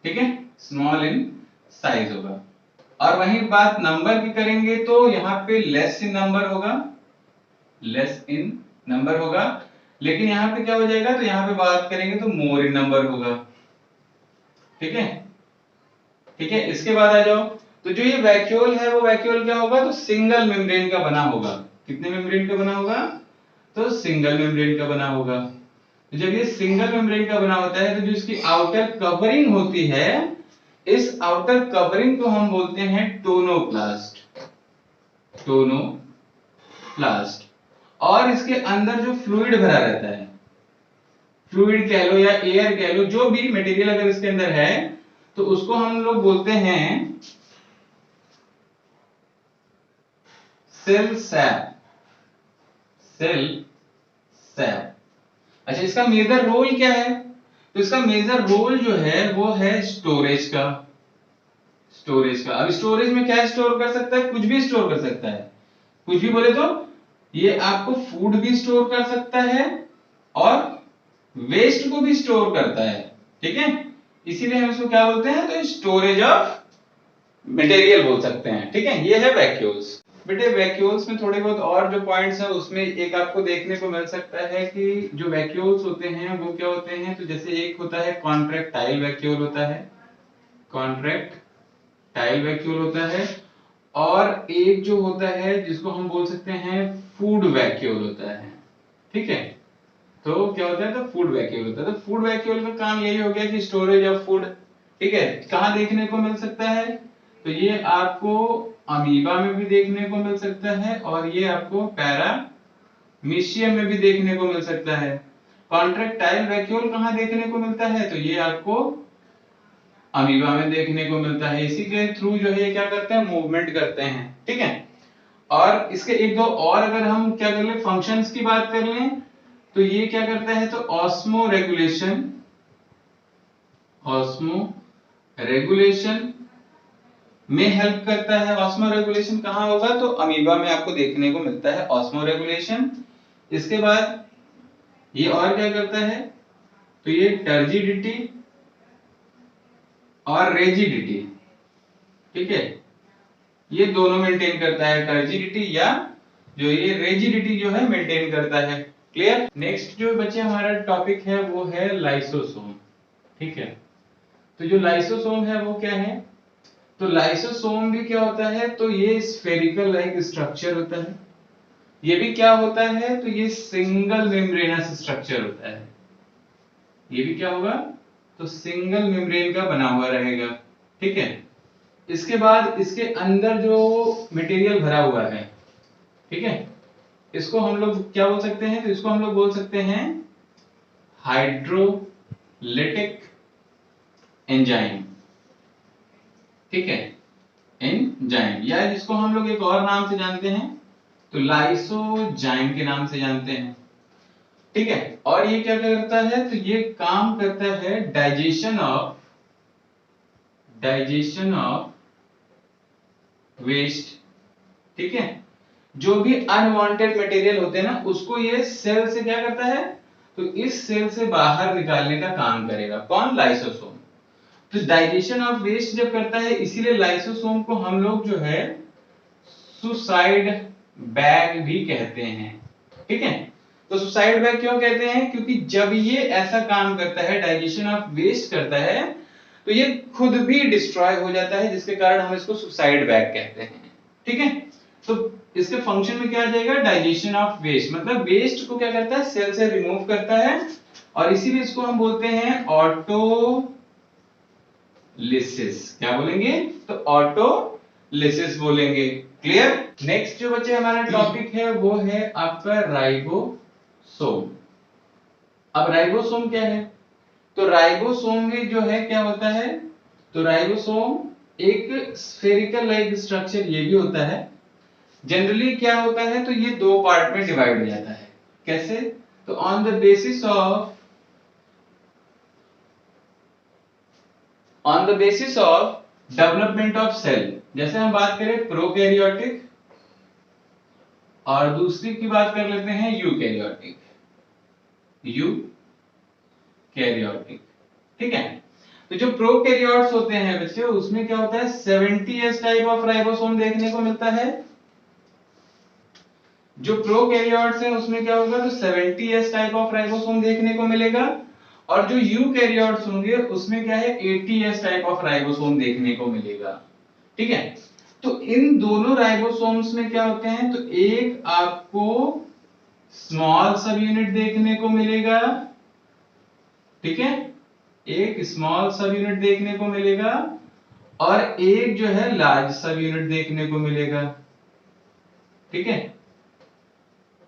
ठीक है, स्मॉल इन साइज होगा। और वहीं बात नंबर की करेंगे तो यहाँ पे लेस इन नंबर होगा, लेकिन यहाँ पे क्या हो जाएगा, तो यहाँ पे बात करेंगे तो मोर इन नंबर होगा, ठीक है। इसके बाद आ जाओ, तो जो ये वैक्यूल है वो वैक्यूल क्या होगा, तो सिंगल मेम्ब्रेन का बना होगा। कितने मेम्ब्रेन का बना होगा, तो सिंगल मेम्ब्रेन का बना होगा। तो जब ये सिंगल मेम्ब्रेन का बना होता है तो जो इसकी आउटर कवरिंग होती है, इस आउटर कवरिंग को हम बोलते हैं टोनोप्लास्ट। और इसके अंदर जो फ्लूइड भरा रहता है, फ्लूइड कह लो या एयर कह लो, जो भी मटेरियल अगर इसके अंदर है तो उसको हम लोग बोलते हैं सेल सैप। अच्छा, इसका मेजर रोल क्या है, तो इसका मेजर रोल जो है वो है स्टोरेज का। अब स्टोरेज में क्या स्टोर कर सकता है, कुछ भी स्टोर कर सकता है। कुछ भी बोले तो ये आपको फूड भी स्टोर कर सकता है और वेस्ट को भी स्टोर करता है, ठीक है। इसीलिए हम इसको क्या बोलते हैं, तो स्टोरेज ऑफ मटेरियल बोल सकते हैं, ठीक है। ये है वैक्यूल्स। बेटे वैक्यूल्स में थोड़े बहुत और जो पॉइंट्स हैं उसमें एक आपको देखने को मिल सकता है कि जो वैक्यूल्स होते हैं वो क्या होते हैं, तो जैसे एक होता है कॉन्ट्रैक्टाइल वैक्यूल होता है, और एक जो होता है जिसको हम बोल सकते हैं फूड वैक्यूल होता है, ठीक है। तो क्या होता है, तो फूड वैक्यूल होता है। तो फूड वैक्यूल का काम यही हो गया कि स्टोरेज ऑफ फूड, ठीक है। कहाँ देखने को मिल सकता है, तो ये आपको अमीबा में भी देखने को मिल सकता है और ये आपको पैरामीशियम में भी देखने को मिल सकता है। कॉन्ट्रैक्टाइल वैक्यूल कहाँ देखने को मिलता है, तो ये आपको अमीबा में देखने को मिलता है। इसी के थ्रू जो है ये क्या करते हैं, मूवमेंट करते हैं, ठीक है। और इसके एक दो और अगर हम क्या कर ले, फंक्शंस की बात कर लें, तो ये क्या करता है, तो ऑस्मो रेगुलेशन में हेल्प करता है। ऑस्मो रेगुलेशन कहाँ होगा, तो अमीबा में आपको देखने को मिलता है ऑस्मो रेगुलेशन। इसके बाद ये और क्या करता है, तो ये टर्जिडिटी और रेजिडिटी, ठीक है, ये दोनों मेंटेन करता है। टर्जिडिटी या जो ये रेजिडिटी जो है मेंटेन करता है। क्लियर। नेक्स्ट जो बच्चे हमारा टॉपिक है वो है लाइसोसोम, ठीक है। तो जो लाइसोसोम है वो क्या है, तो लाइसोसोम भी क्या होता है, तो ये स्फेरिकल लाइक स्ट्रक्चर होता है। ये भी क्या होता है, तो ये सिंगल मेम्ब्रेनस स्ट्रक्चर होता है। ये भी क्या होगा, तो सिंगल मेम्ब्रेन का बना हुआ रहेगा, ठीक है। इसके बाद इसके अंदर जो मटेरियल भरा हुआ है, ठीक है, इसको हम लोग क्या बोल सकते हैं, तो इसको हम लोग बोल सकते हैं हाइड्रोलिटिक एंजाइम, ठीक है, एंजाइम, या जिसको हम लोग एक और नाम से जानते हैं, तो लाइसोजाइम के नाम से जानते हैं, ठीक है। और ये क्या करता है, तो ये काम करता है डाइजेशन ऑफ वेस्ट, ठीक है। जो भी अनवांटेड मटेरियल होते हैं ना, उसको ये सेल से क्या करता है, तो इस सेल से बाहर निकालने का काम करेगा। कौन, लाइसोसोम। तो डाइजेशन ऑफ वेस्ट जब करता है, इसीलिए लाइसोसोम को हम लोग जो है सुसाइड बैग भी कहते हैं, ठीक है। तो सुसाइड बैग क्यों कहते हैं, क्योंकि जब ये ऐसा काम करता है, डाइजेशन ऑफ वेस्ट करता है, तो ये खुद भी डिस्ट्रॉय हो जाता है, जिसके कारण हम इसको सुसाइड बैग कहते हैं, ठीक है। तो इसके फंक्शन में क्या आ जाएगा, डाइजेशन ऑफ वेस्ट, मतलब वेस्ट को क्या करता है, सेल से रिमूव करता है और इसीलिए इसको हम बोलते हैं ऑटोलिसिस। क्या बोलेंगे? तो ऑटोलिसिस बोलेंगे। क्लियर? नेक्स्ट जो बच्चे हमारा टॉपिक है वो है आपका राइबोसोम। अब राइबोसोम क्या है? तो राइबोसोम में जो है क्या होता है, तो राइबोसोम एक स्फेरिकल लाइक स्ट्रक्चर ये भी होता है। जनरली क्या होता है, तो ये दो पार्ट में डिवाइड हो जाता है। कैसे? तो on the basis of development of cell, जैसे हम बात करें प्रोकैरियोटिक और दूसरी की बात कर लेते हैं यूकैरियोटिक। ठीक है? तो जो प्रोकैरियोट्स होते हैं बच्चे, उसमें क्या होता है, 70s टाइप ऑफ राइबोसोम देखने को मिलता है। जो प्रोकैरियोट्स हैं उसमें क्या होगा, तो 70s टाइप ऑफ राइबोसोम देखने को मिलेगा। और जो यूकैरियोट्स होंगे उसमें क्या है, 80s टाइप ऑफ राइबोसोम देखने को मिलेगा। ठीक है? तो इन दोनों राइबोसोम्स में क्या होते हैं, तो एक आपको स्मॉल सब यूनिट देखने को मिलेगा। ठीक है? एक स्मॉल सब यूनिट देखने को मिलेगा और एक जो है लार्ज सब यूनिट देखने को मिलेगा। ठीक है?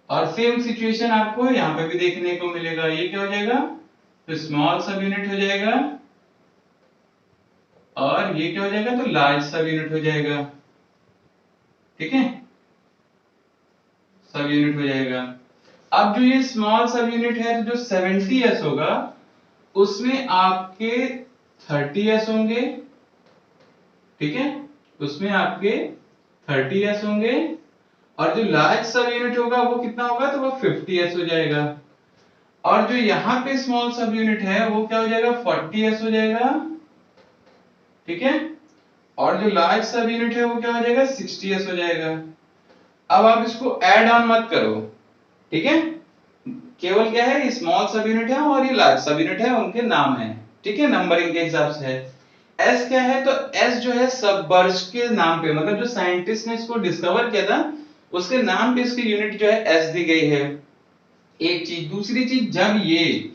और सेम सिचुएशन आपको यहां पे भी देखने को मिलेगा। ये क्या हो जाएगा, तो स्मॉल सब यूनिट हो जाएगा और ये क्या हो जाएगा, तो लार्ज सब यूनिट हो जाएगा। ठीक है? सब यूनिट हो जाएगा। अब जो ये स्मॉल सब यूनिट है, तो जो 70s होगा उसमें आपके 30s होंगे। ठीक है? उसमें आपके 30s होंगे और जो लार्ज सब यूनिट होगा वो कितना होगा, तो वो 50s हो जाएगा। और जो यहां पे स्मॉल सब यूनिट है वो क्या हो जाएगा, 40s हो जाएगा। ठीक है? और जो लार्ज सब यूनिट है वो क्या हो जाएगा, 60s हो जाएगा। अब आप इसको ऐड ऑन मत करो। ठीक है? केवल क्या है, स्मॉल सब यूनिट है और ये लार्ज सब यूनिट है, उनके नाम है। ठीक है? नंबरिंग के हिसाब से है। एस क्या है, तो एस जो है सबवर्ष के नाम पे, मतलब जो साइंटिस्ट ने इसको डिस्कवर किया था उसके नाम पे इसकी यूनिट जो है एस दी गई है। एक चीज। दूसरी चीज, जब ये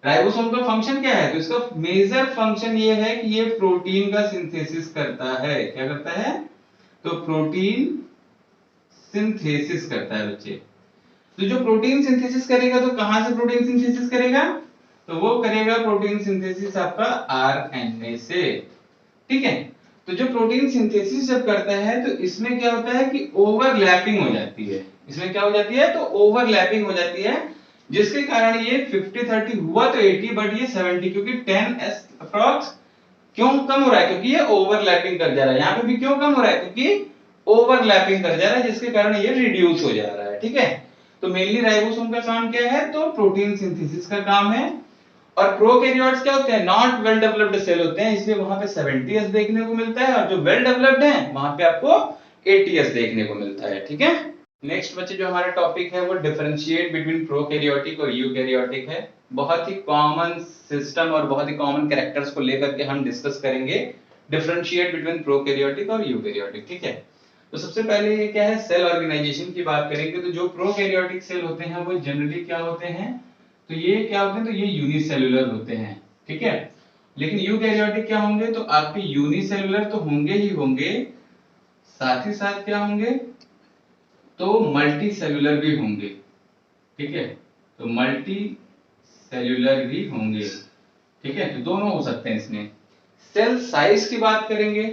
राइबोसोम का फंक्शन क्या है, तो इसका मेजर फंक्शन ये है कि ये प्रोटीन का सिंथेसिस करता है। क्या करता है, तो प्रोटीन सिंथेसिस करता है बच्चे। तो जो प्रोटीन सिंथेसिस करेगा, तो कहां से प्रोटीन सिंथेसिस करेगा, तो वो करेगा प्रोटीन सिंथेसिस आपका आरएनए से। ठीक है? तो जो प्रोटीन सिंथेसिस जब करता है तो इसमें क्या होता है कि ओवरलैपिंग हो जाती है। इसमें क्या हो जाती है, तो ओवरलैपिंग हो जाती है, जिसके कारण ये 50-30 हुआ तो 80, बट ये 70, क्योंकि 10s अप्रॉक्स क्यों कम हो रहा है, क्योंकि ये ओवरलैपिंग कर जा रहा है। यहां पे भी क्यों कम हो रहा है, क्योंकि ओवरलैपिंग कर जा रहा है, जिसके कारण ये रिड्यूस हो जा रहा है। ठीक है? तो मेनली राइबोसोम का काम क्या है, तो प्रोटीन सिंथेसिस का काम है। और प्रोकैरियोट्स क्या होते हैं, नॉट वेल डेवलप्ड सेल होते हैं, इसलिए वहां पे 70s देखने को मिलता है, और जो वेल डेवलप्ड है वहां पे आपको 80s देखने को मिलता है। ठीक है? नेक्स्ट बच्चे जो हमारा टॉपिक है वो डिफरेंशिएट बिटवीन प्रोकैरियोटिक और यूकैरियोटिक है। बहुत ही कॉमन सिस्टम और बहुत ही कॉमन कैरेक्टर्स को लेकर के हम डिस्कस करेंगे डिफरेंशिएट बिटवीन प्रोकैरियोटिक और यूकैरियोटिक। ठीक है? तो सबसे पहले ये क्या है, सेल ऑर्गेनाइजेशन की बात करेंगे। तो जो प्रोकैरियोटिक सेल होते हैं वो जनरली क्या होते हैं, तो ये क्या होते हैं, तो ये यूनिसेलुलर होते हैं। ठीक है? लेकिन यूकैरियोटिक क्या होंगे, तो आपके यूनिसेलुलर तो होंगे ही होंगे, साथ ही साथ क्या होंगे, तो मल्टी सेलुलर भी होंगे। ठीक है? तो मल्टी सेलुलर भी होंगे। ठीक है? तो दोनों हो सकते हैं इसमें। सेल साइज की बात करेंगे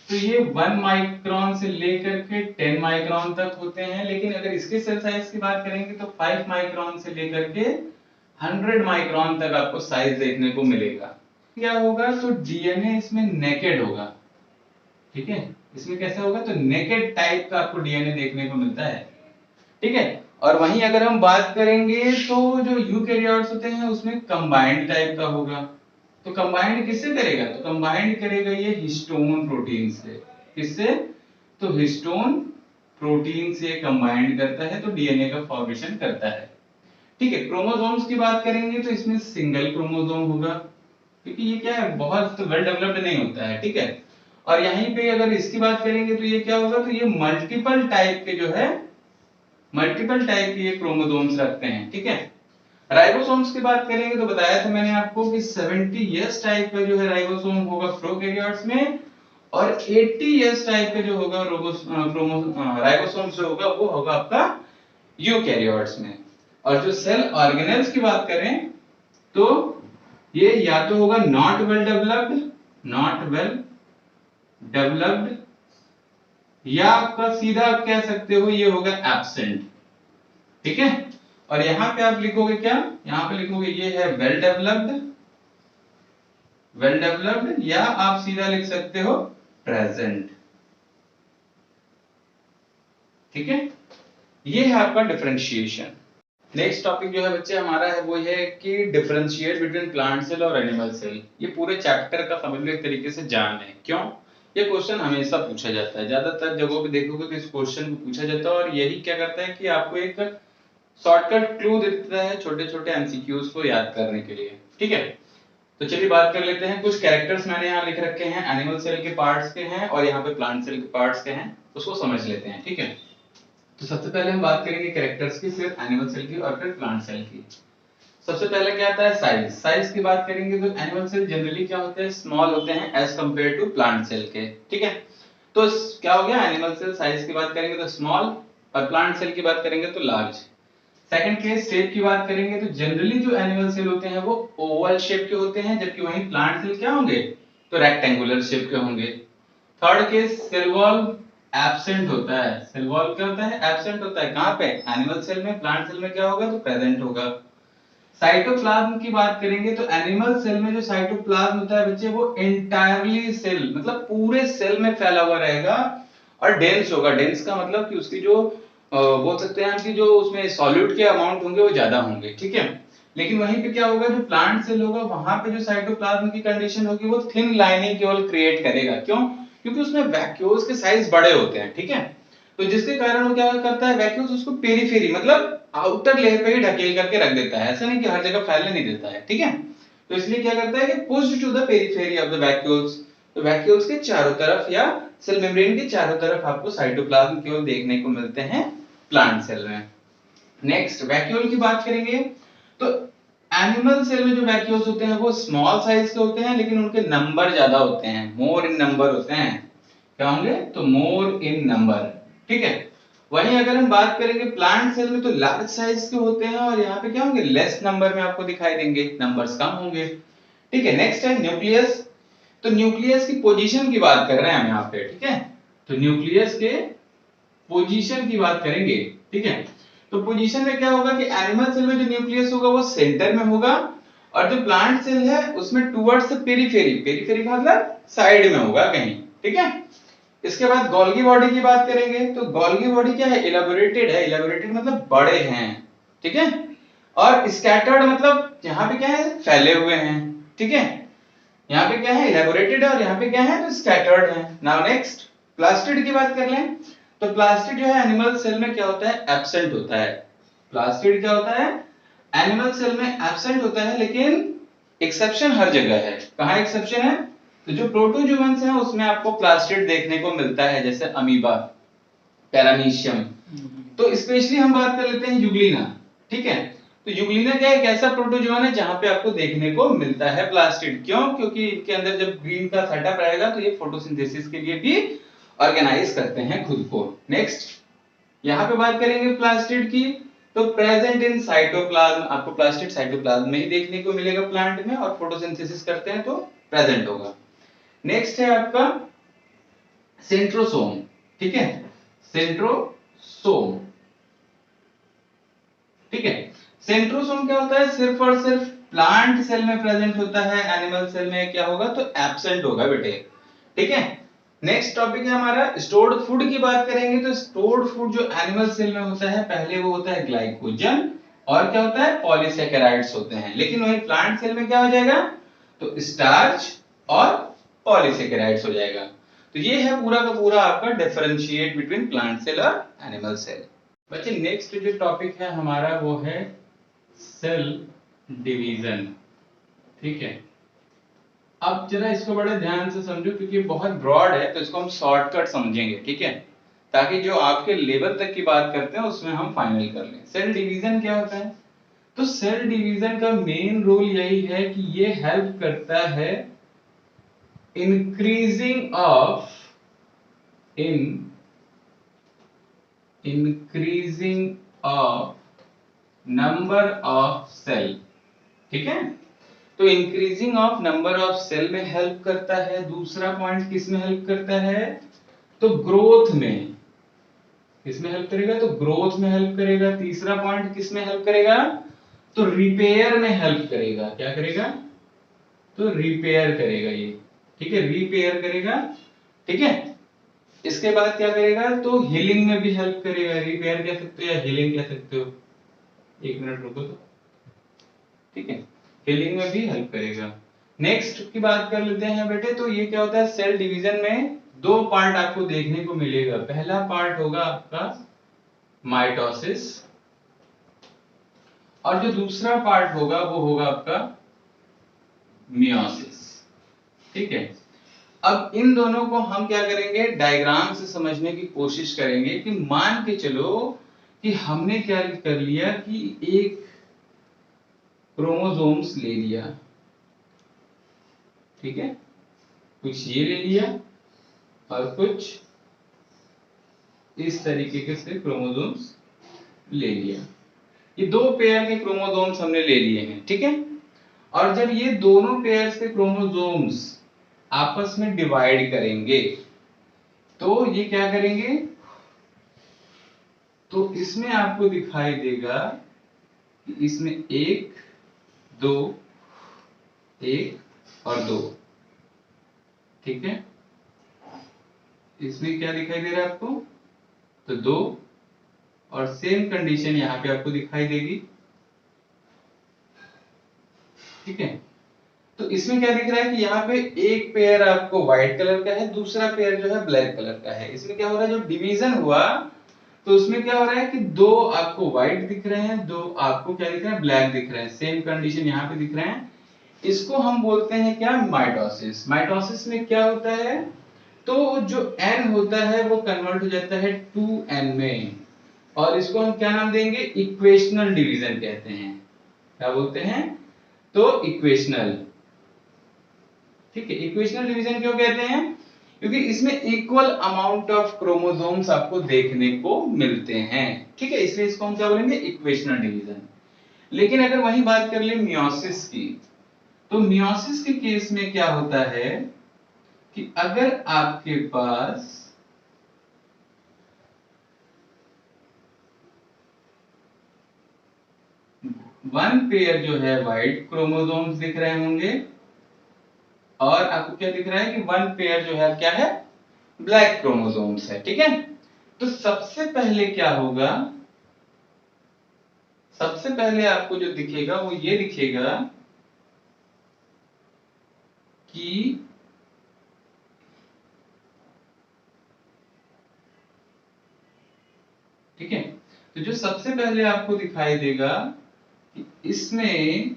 तो ये 1 माइक्रोन से लेकर के 10 माइक्रोन तक होते हैं, लेकिन अगर इसके सेल साइज की बात करेंगे तो 5 माइक्रोन से लेकर के 100 माइक्रोन तक आपको साइज देखने को मिलेगा। क्या होगा, तो डीएनए इसमें नेकेड होगा। ठीक है? इसमें कैसा होगा, तो नेकेड टाइप का आपको डीएनए देखने को मिलता है। ठीक है? और वहीं अगर हम बात करेंगे तो जो यूकैरियोट्स होते हैं उसमें कंबाइंड टाइप का होगा। तो कंबाइंड किससे करेगा, तो कंबाइंड करेगा ये हिस्टोन प्रोटीन से। किससे, तो हिस्टोन प्रोटीन से कंबाइंड करता है, तो डीएनए का फॉर्मेशन करता है। ठीक है? क्रोमोसोम्स की बात करेंगे तो इसमें सिंगल क्रोमोसोम होगा, क्योंकि ये क्या है, बहुत वेल डेवलप्ड नहीं होता है। ठीक है? और यहीं पे अगर इसकी बात करेंगे तो ये क्या होगा, तो ये मल्टीपल टाइप के जो है, मल्टीपल टाइप के ये क्रोमोसोम्स रखते हैं। ठीक है? राइबोसोम्स की बात करेंगे तो बताया था मैंने आपको कि 70S टाइप का जो है राइबोसोम होगा प्रोकैरियोट्स में, और 80S टाइप का जो होगा राइबोसोम्स जो होगा वो होगा आपका यूकैरियोट्स में। और जो सेल ऑर्गेनेल्स की बात करें तो ये या तो होगा नॉट वेल डेवलप्ड, या आपका सीधा आप कह सकते हो ये होगा एब्सेंट। ठीक है, और यहां पे आप लिखोगे क्या, यहां पे लिखोगे ये है वेल डेवलप्ड, या आप सीधा लिख सकते हो प्रेजेंट। ठीक है, ये है आपका डिफरेंशिएशन। नेक्स्ट टॉपिक जो है बच्चे हमारा है वो है कि डिफरेंशिएट बिटवीन प्लांट सेल और एनिमल सेल। ये पूरे चैप्टर का समझ लो एक तरीके से जान है। क्यों? ये क्वेश्चन हमेशा पूछा जाता है, ज्यादातर जगहों पे देखोगे तो इस क्वेश्चन को पूछा जाता है, और यही क्या करता है कि आपको एक शॉर्टकट क्लू देता है छोटे छोटे एमसीक्यूज को याद करने के लिए। ठीक है, तो चलिए बात कर लेते हैं। कुछ कैरेक्टर्स मैंने यहाँ लिख रखे हैं, एनिमल सेल के पार्ट्स के हैं और यहाँ पे प्लांट सेल के पार्ट्स के हैं, उसको समझ लेते हैं। ठीक है, तो सबसे पहले हम बात करेंगे कैरेक्टर्स की, फिर एनिमल सेल की और फिर प्लांट सेल की। सबसे पहले क्या आता है साइज। साइज की बात करेंगे तो एनिमल सेल जनरली क्या होते हैं, स्मॉल होते हैं as compare to plant cell के। ठीक है, तो क्या हो गया, एनिमल सेल साइज की बात करेंगे तो स्मॉल, और प्लांट सेल की बात करेंगे तो लार्ज। सेकंड केस शेप की बात करेंगे तो जनरली जो एनिमल सेल होते हैं वो ओवल शेप के होते हैं, जबकि वहीं प्लांट सेल क्या होंगे, तो रेक्टेंगुलर शेप के होंगे। Third case cell wall absent होता है। सेल वॉल क्या होता है, एब्सेंट होता है। कहां पे, एनिमल सेल में। प्लांट सेल में क्या होगा, तो प्रेजेंट होगा। साइटोप्लाज्म की बात करेंगे तो एनिमल सेल में जो साइटोप्लाज्म होता है बच्चे वो एंटायरली सेल मतलब पूरे सेल में फैला हुआ रहेगा और डेंस होगा। डेंस का मतलब कि उसकी जो बोल सकते हैं कि जो उसमें सॉल्यूट के अमाउंट होंगे वो ज्यादा होंगे। ठीक है, लेकिन वहीं पे क्या होगा, जो प्लांट सेल होगा वहां पे जो साइटोप्लाज्म की कंडीशन होगी वो थिन लाइनिंग केवल क्रिएट करेगा। क्यों? क्योंकि उसमें वैक्यूल्स के साइज बड़े होते हैं। ठीक है, तो जिसके कारण वो क्या करता है, वैक्यूल्स उसको पेरिफेरी मतलब आउटर लेयर पे ही ढकेल करके रख देता है, ऐसा नहीं कि हर जगह फैलने नहीं देता है। ठीक है, तो इसलिए क्या करता है कि pushed to the periphery of the vacuoles. तो वैक्यूल्स के चारों तरफ या सेल मेम्ब्रेन के चारों तरफ आपको साइटोप्लाज्म केवल देखने को मिलते हैं प्लांट सेल में। नेक्स्ट वैक्यूल की बात करेंगे तो एनिमल सेल में जो वैक्यूल्स होते हैं वो स्मॉल साइज के होते हैं, लेकिन उनके नंबर ज्यादा होते हैं, मोर इन नंबर होते हैं। क्या होंगे, तो मोर इन नंबर। ठीक है, वहीं अगर हम बात करेंगे प्लांट सेल में तो लार्ज साइज के होते हैं और यहाँ पे क्या होंगे, लेस नंबर में आपको दिखाई देंगे, नंबर्स कम होंगे। ठीक है, नेक्स्ट है न्यूक्लियस। तो न्यूक्लियस की पोजीशन की बात कर रहे हैं हम यहाँ पे। ठीक है, तो न्यूक्लियस के पोजीशन की बात करेंगे। ठीक है, तो पोजीशन में क्या होगा कि एनिमल सेल में जो न्यूक्लियस होगा वो सेंटर में होगा, और जो प्लांट सेल है उसमें टुवर्ड्स पेरिफेरी, पेरिफेरी का मतलब साइड में होगा कहीं। ठीक है, इसके बाद गोल्गी बॉडी की बात करेंगे तो गोल्गी बॉडी क्या है, इलेबोरेटेड है। इलेबोरेटेड मतलब बड़े हैं। ठीक है, और स्कैटर्ड मतलब यहाँ पे क्या है, फैले हुए हैं। ठीक है, यहाँ पे क्या है, इलेबोरेटेड है, और यहाँ पे क्या है, तो स्कैटर्ड है। नाउ नेक्स्ट प्लास्टिड की बात कर लें तो प्लास्टिड जो है एनिमल सेल में क्या होता है, एब्सेंट होता है। प्लास्टिड क्या होता है, एनिमल सेल में एब्सेंट होता है, लेकिन एक्सेप्शन हर जगह है। कहाँ एक्सेप्शन है, तो जो प्रोटोजोअन्स हैं उसमें आपको प्लास्टिड देखने को मिलता है, जैसे अमीबा, पैरामीशियम। तो स्पेशली हम बात कर लेते हैं यूग्लिना। ठीक है, तो यूग्लिना क्या है, एक ऐसा प्रोटोजोअन है जहां पे आपको देखने को मिलता है प्लास्टिड। क्यों? क्योंकि इनके अंदर जब ग्रीन का सेटअप रहेगा तो ये फोटोसिंथेसिस के लिए भी ऑर्गेनाइज करते हैं खुद को। नेक्स्ट यहाँ पे बात करेंगे प्लास्टिड की, तो प्रेजेंट इन साइटोप्लाज्म, आपको प्लास्टिड साइटोप्लाज्म में ही देखने को मिलेगा प्लांट में, और फोटोसिंथेसिस करते हैं तो प्रेजेंट होगा। नेक्स्ट है आपका सेंट्रोसोम। ठीक है, सेंट्रोसोम। ठीक है, सेंट्रोसोम क्या होता है, सिर्फ और सिर्फ प्लांट सेल में प्रेजेंट होता है, एनिमल सेल में क्या होगा, तो एब्सेंट होगा बेटे। ठीक है, नेक्स्ट टॉपिक है हमारा स्टोर्ड फूड की बात करेंगे तो स्टोर्ड फूड जो एनिमल सेल में होता है पहले वो होता है ग्लाइकोजन, और क्या होता है, पॉलीसेकेराइड्स होते हैं। लेकिन वही प्लांट सेल में क्या हो जाएगा, तो स्टार्च और पॉलीसेकेराइड्स हो जाएगा। तो ये है पूरा का पूरा आपका डिफरेंशिएट बिटवीन प्लांट सेल और एनिमल सेल। बच्चे नेक्स्ट जो टॉपिक है हमारा वो है सेल डिवीजन। ठीक है, अब जरा इसको बड़े ध्यान से समझो क्योंकि बहुत ब्रॉड है, तो इसको हम शॉर्टकट समझेंगे। ठीक है, ताकि जो आपके लेवल तक की बात करते हैं उसमें हम फाइनल कर लें। सेल डिवीजन क्या होता है, तो सेल डिवीजन का मेन रोल यही है कि ये हेल्प करता है increasing of number of cell. ठीक है, तो increasing of number of cell में हेल्प करता है। दूसरा पॉइंट किस में हेल्प करता है? तो ग्रोथ में। किसमें हेल्प करेगा? तो ग्रोथ में हेल्प करेगा। तीसरा पॉइंट किस में हेल्प करेगा? तो रिपेयर में हेल्प करेगा। क्या करेगा? तो रिपेयर करेगा ये। ठीक है, रिपेयर करेगा। ठीक है, इसके बाद क्या करेगा? तो हीलिंग में भी हेल्प करेगा। रिपेयर कह सकते हो या हीलिंग कह सकते हो। एक मिनट रुको तो। ठीक है, हीलिंग में भी हेल्प करेगा। नेक्स्ट की बात कर लेते हैं बेटे। तो ये क्या होता है? सेल डिवीजन में दो पार्ट आपको देखने को मिलेगा। पहला पार्ट होगा आपका माइटोसिस, और जो दूसरा पार्ट होगा वो होगा आपका मियोसिस। ठीक है, अब इन दोनों को हम क्या करेंगे? डायग्राम से समझने की कोशिश करेंगे। कि मान के चलो कि हमने क्या कर लिया कि एक क्रोमोसोम्स ले लिया। ठीक है, कुछ ये ले लिया और कुछ इस तरीके के से क्रोमोसोम्स ले लिया। ये दो पेयर के क्रोमोसोम्स हमने ले लिए हैं। ठीक है, और जब ये दोनों पेयर्स के क्रोमोसोम्स आपस में डिवाइड करेंगे तो ये क्या करेंगे? तो इसमें आपको दिखाई देगा कि इसमें एक, दो, एक और दो। ठीक है, इसमें क्या दिखाई दे रहा है आपको? तो दो, और सेम कंडीशन यहां पे आपको दिखाई देगी। ठीक है, तो इसमें क्या दिख रहा है कि यहाँ पे एक पेयर आपको व्हाइट कलर का है, दूसरा पेयर जो है ब्लैक कलर का है। इसमें क्या हो रहा है? जो डिवीजन हुआ तो उसमें क्या हो रहा है कि दो आपको व्हाइट दिख रहे हैं, दो आपको क्या दिख रहे हैं? ब्लैक दिख रहे हैं। सेम कंडीशन यहाँ पे दिख रहे हैं। इसको हम बोलते हैं क्या? माइटोसिस। माइटोसिस में क्या होता है? तो जो n होता है वो कन्वर्ट हो जाता है 2n में, और इसको हम क्या नाम देंगे? इक्वेशनल डिवीजन कहते हैं। क्या बोलते हैं? तो इक्वेशनल। ठीक है, इक्वेशनल डिवीजन क्यों कहते हैं? क्योंकि इसमें इक्वल अमाउंट ऑफ क्रोमोसोम्स आपको देखने को मिलते हैं। ठीक है, इसलिए इसको हम क्या बोलेंगे? Equational division. लेकिन अगर वही बात कर ले मियोसिस की, तो मियोसिस के केस में क्या होता है कि अगर आपके पास वन पेयर जो है व्हाइट क्रोमोसोम्स दिख रहे होंगे, और आपको क्या दिख रहा है कि वन पेयर जो है क्या है? ब्लैक क्रोमोसोम्स है। ठीक है, तो सबसे पहले क्या होगा? सबसे पहले आपको जो दिखेगा वो ये दिखेगा कि ठीक है, तो जो सबसे पहले आपको दिखाई देगा कि इसमें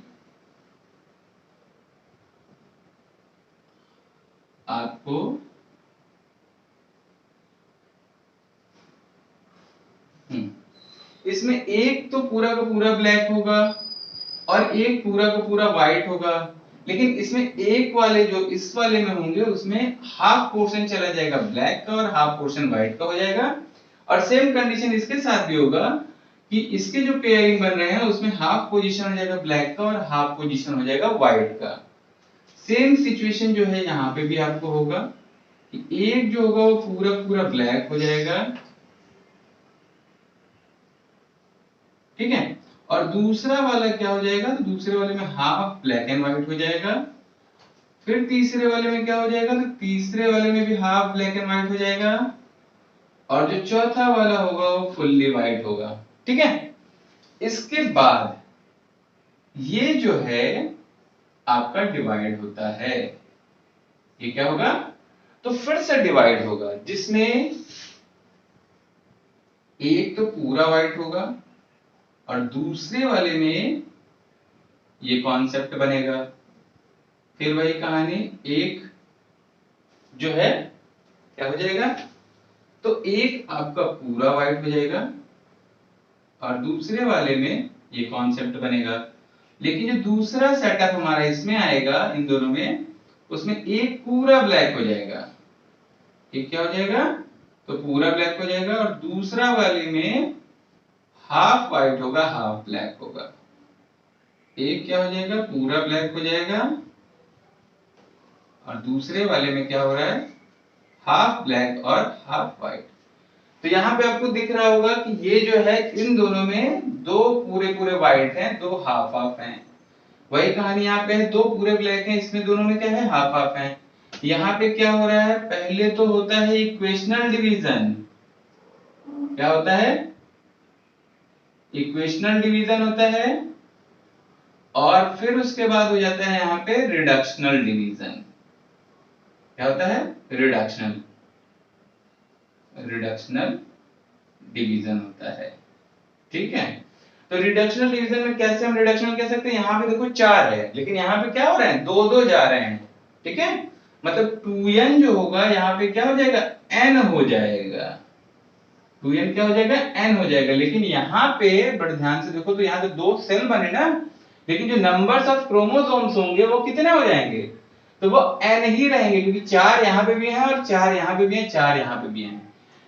आपको इसमें एक तो पूरा का पूरा ब्लैक होगा और एक पूरा का पूरा व्हाइट होगा। लेकिन इसमें एक वाले जो इस वाले में होंगे उसमें हाफ पोर्शन चला जाएगा ब्लैक का और हाफ पोर्शन व्हाइट का हो जाएगा। और सेम कंडीशन इसके साथ भी होगा कि इसके जो पेयरिंग बन रहे हैं उसमें हाफ पोजीशन हो जाएगा ब्लैक का और हाफ पोजीशन हो जाएगा व्हाइट का। सेम सिचुएशन जो है यहाँ पे भी आपको होगा कि एक जो होगा वो पूरा पूरा ब्लैक हो जाएगा। ठीक है, और दूसरा वाला क्या हो जाएगा? तो दूसरे वाले में हाफ ब्लैक एंड व्हाइट हो जाएगा। फिर तीसरे वाले में क्या हो जाएगा? तो तीसरे वाले में भी हाफ ब्लैक एंड व्हाइट हो जाएगा, और जो चौथा वाला होगा वो फुल्ली व्हाइट होगा। ठीक है, इसके बाद ये जो है आपका डिवाइड होता है। ये क्या होगा? तो फिर से डिवाइड होगा, जिसमें एक तो पूरा व्हाइट होगा और दूसरे वाले में ये कॉन्सेप्ट बनेगा। फिर वही कहानी, एक जो है क्या हो जाएगा? तो एक आपका पूरा व्हाइट हो जाएगा और दूसरे वाले में ये कॉन्सेप्ट बनेगा। लेकिन जो दूसरा सेटअप हमारा इसमें आएगा इन दोनों में, उसमें एक पूरा ब्लैक हो जाएगा, एक क्या हो जाएगा, तो पूरा ब्लैक हो जाएगा, और दूसरा वाले में हाफ व्हाइट होगा हाफ ब्लैक होगा। एक क्या हो जाएगा, पूरा ब्लैक हो जाएगा, और दूसरे वाले में क्या हो रहा है, हाफ ब्लैक और हाफ व्हाइट। तो यहाँ पे आपको दिख रहा होगा कि ये जो है इन दोनों में दो पूरे पूरे व्हाइट हैं, दो हाफ हाफ हैं। वही कहानी यहाँ पे है, दो पूरे ब्लैक हैं, इसमें दोनों में क्या है, हाफ हाफ हैं। यहाँ पे क्या हो रहा है, पहले तो होता है इक्वेशनल डिवीजन। क्या होता है, इक्वेशनल डिवीजन होता है, और फिर उसके बाद हो जाता है यहाँ पे रिडक्शनल डिवीजन। क्या होता है, रिडक्शनल डिवीजन होता है। ठीक है, तो रिडक्शनल डिवीजन में कैसे हम रिडक्शनल कह सकते हैं, यहाँ पे देखो 4 है, लेकिन यहाँ पे क्या हो रहे हैं, 2 जा रहे हैं। ठीक है, मतलब 2n जो होगा यहाँ पे क्या हो जाएगा, n हो जाएगा। 2n क्या हो जाएगा, n हो जाएगा। लेकिन यहाँ पे बड़े ध्यान से देखो, तो यहाँ पे 2 सेल बने ना, लेकिन जो नंबर्स ऑफ क्रोमोसोम्स होंगे वो कितने हो जाएंगे, तो वो n ही रहेंगे, क्योंकि 4 यहाँ पे भी है और 4 यहाँ पे भी है, 4 यहाँ पे भी है।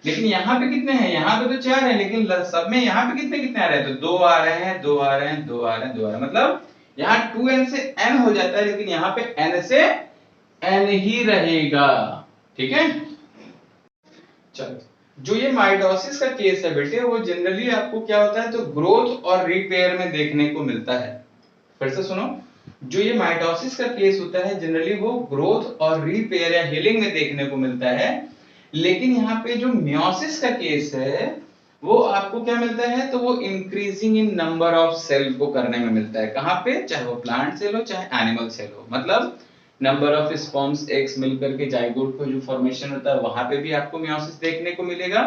लेकिन यहाँ पे कितने हैं, यहाँ पे तो 4 है, लेकिन सब में यहाँ पे कितने कितने आ रहे हैं, तो 2 आ रहे हैं, 2 आ रहे हैं, 2 आ रहे हैं, 2 आ रहे हैं। मतलब यहाँ 2n से n हो जाता है, लेकिन यहाँ पे n से n ही रहेगा। ठीक है, चलो, जो ये माइटोसिस का केस है बेटे, वो जनरली आपको क्या होता है, तो ग्रोथ और रिपेयर में देखने को मिलता है। फिर से सुनो, जो ये माइटोसिस का केस होता है जनरली वो ग्रोथ और रिपेयर या हीलिंग में देखने को मिलता है। लेकिन यहाँ पे जो मियोसिस का केस है वो आपको क्या मिलता है, तो वो increasing in number of cell को करने में मिलता है। कहाँ पे, चाहे वो प्लांट सेल हो चाहे एनिमल सेल हो, मतलब नंबर ऑफ स्पर्म्स एग्स मिलकर के जाइगोट को जो फॉर्मेशन होता है वहां पे भी आपको मियोसिस देखने को मिलेगा,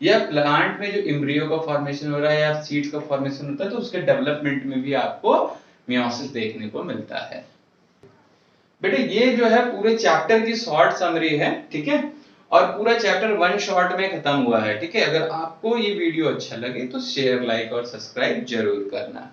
या प्लांट में जो एम्ब्रियो का फॉर्मेशन हो रहा है या सीड का फॉर्मेशन होता है तो उसके डेवलपमेंट में भी आपको मियोसिस देखने को मिलता है। बेटे ये जो है पूरे चैप्टर की शॉर्ट समरी है। ठीक है, और पूरा चैप्टर 1 शॉट में खत्म हुआ है। ठीक है, अगर आपको ये वीडियो अच्छा लगे तो शेयर, लाइक और सब्सक्राइब जरूर करना।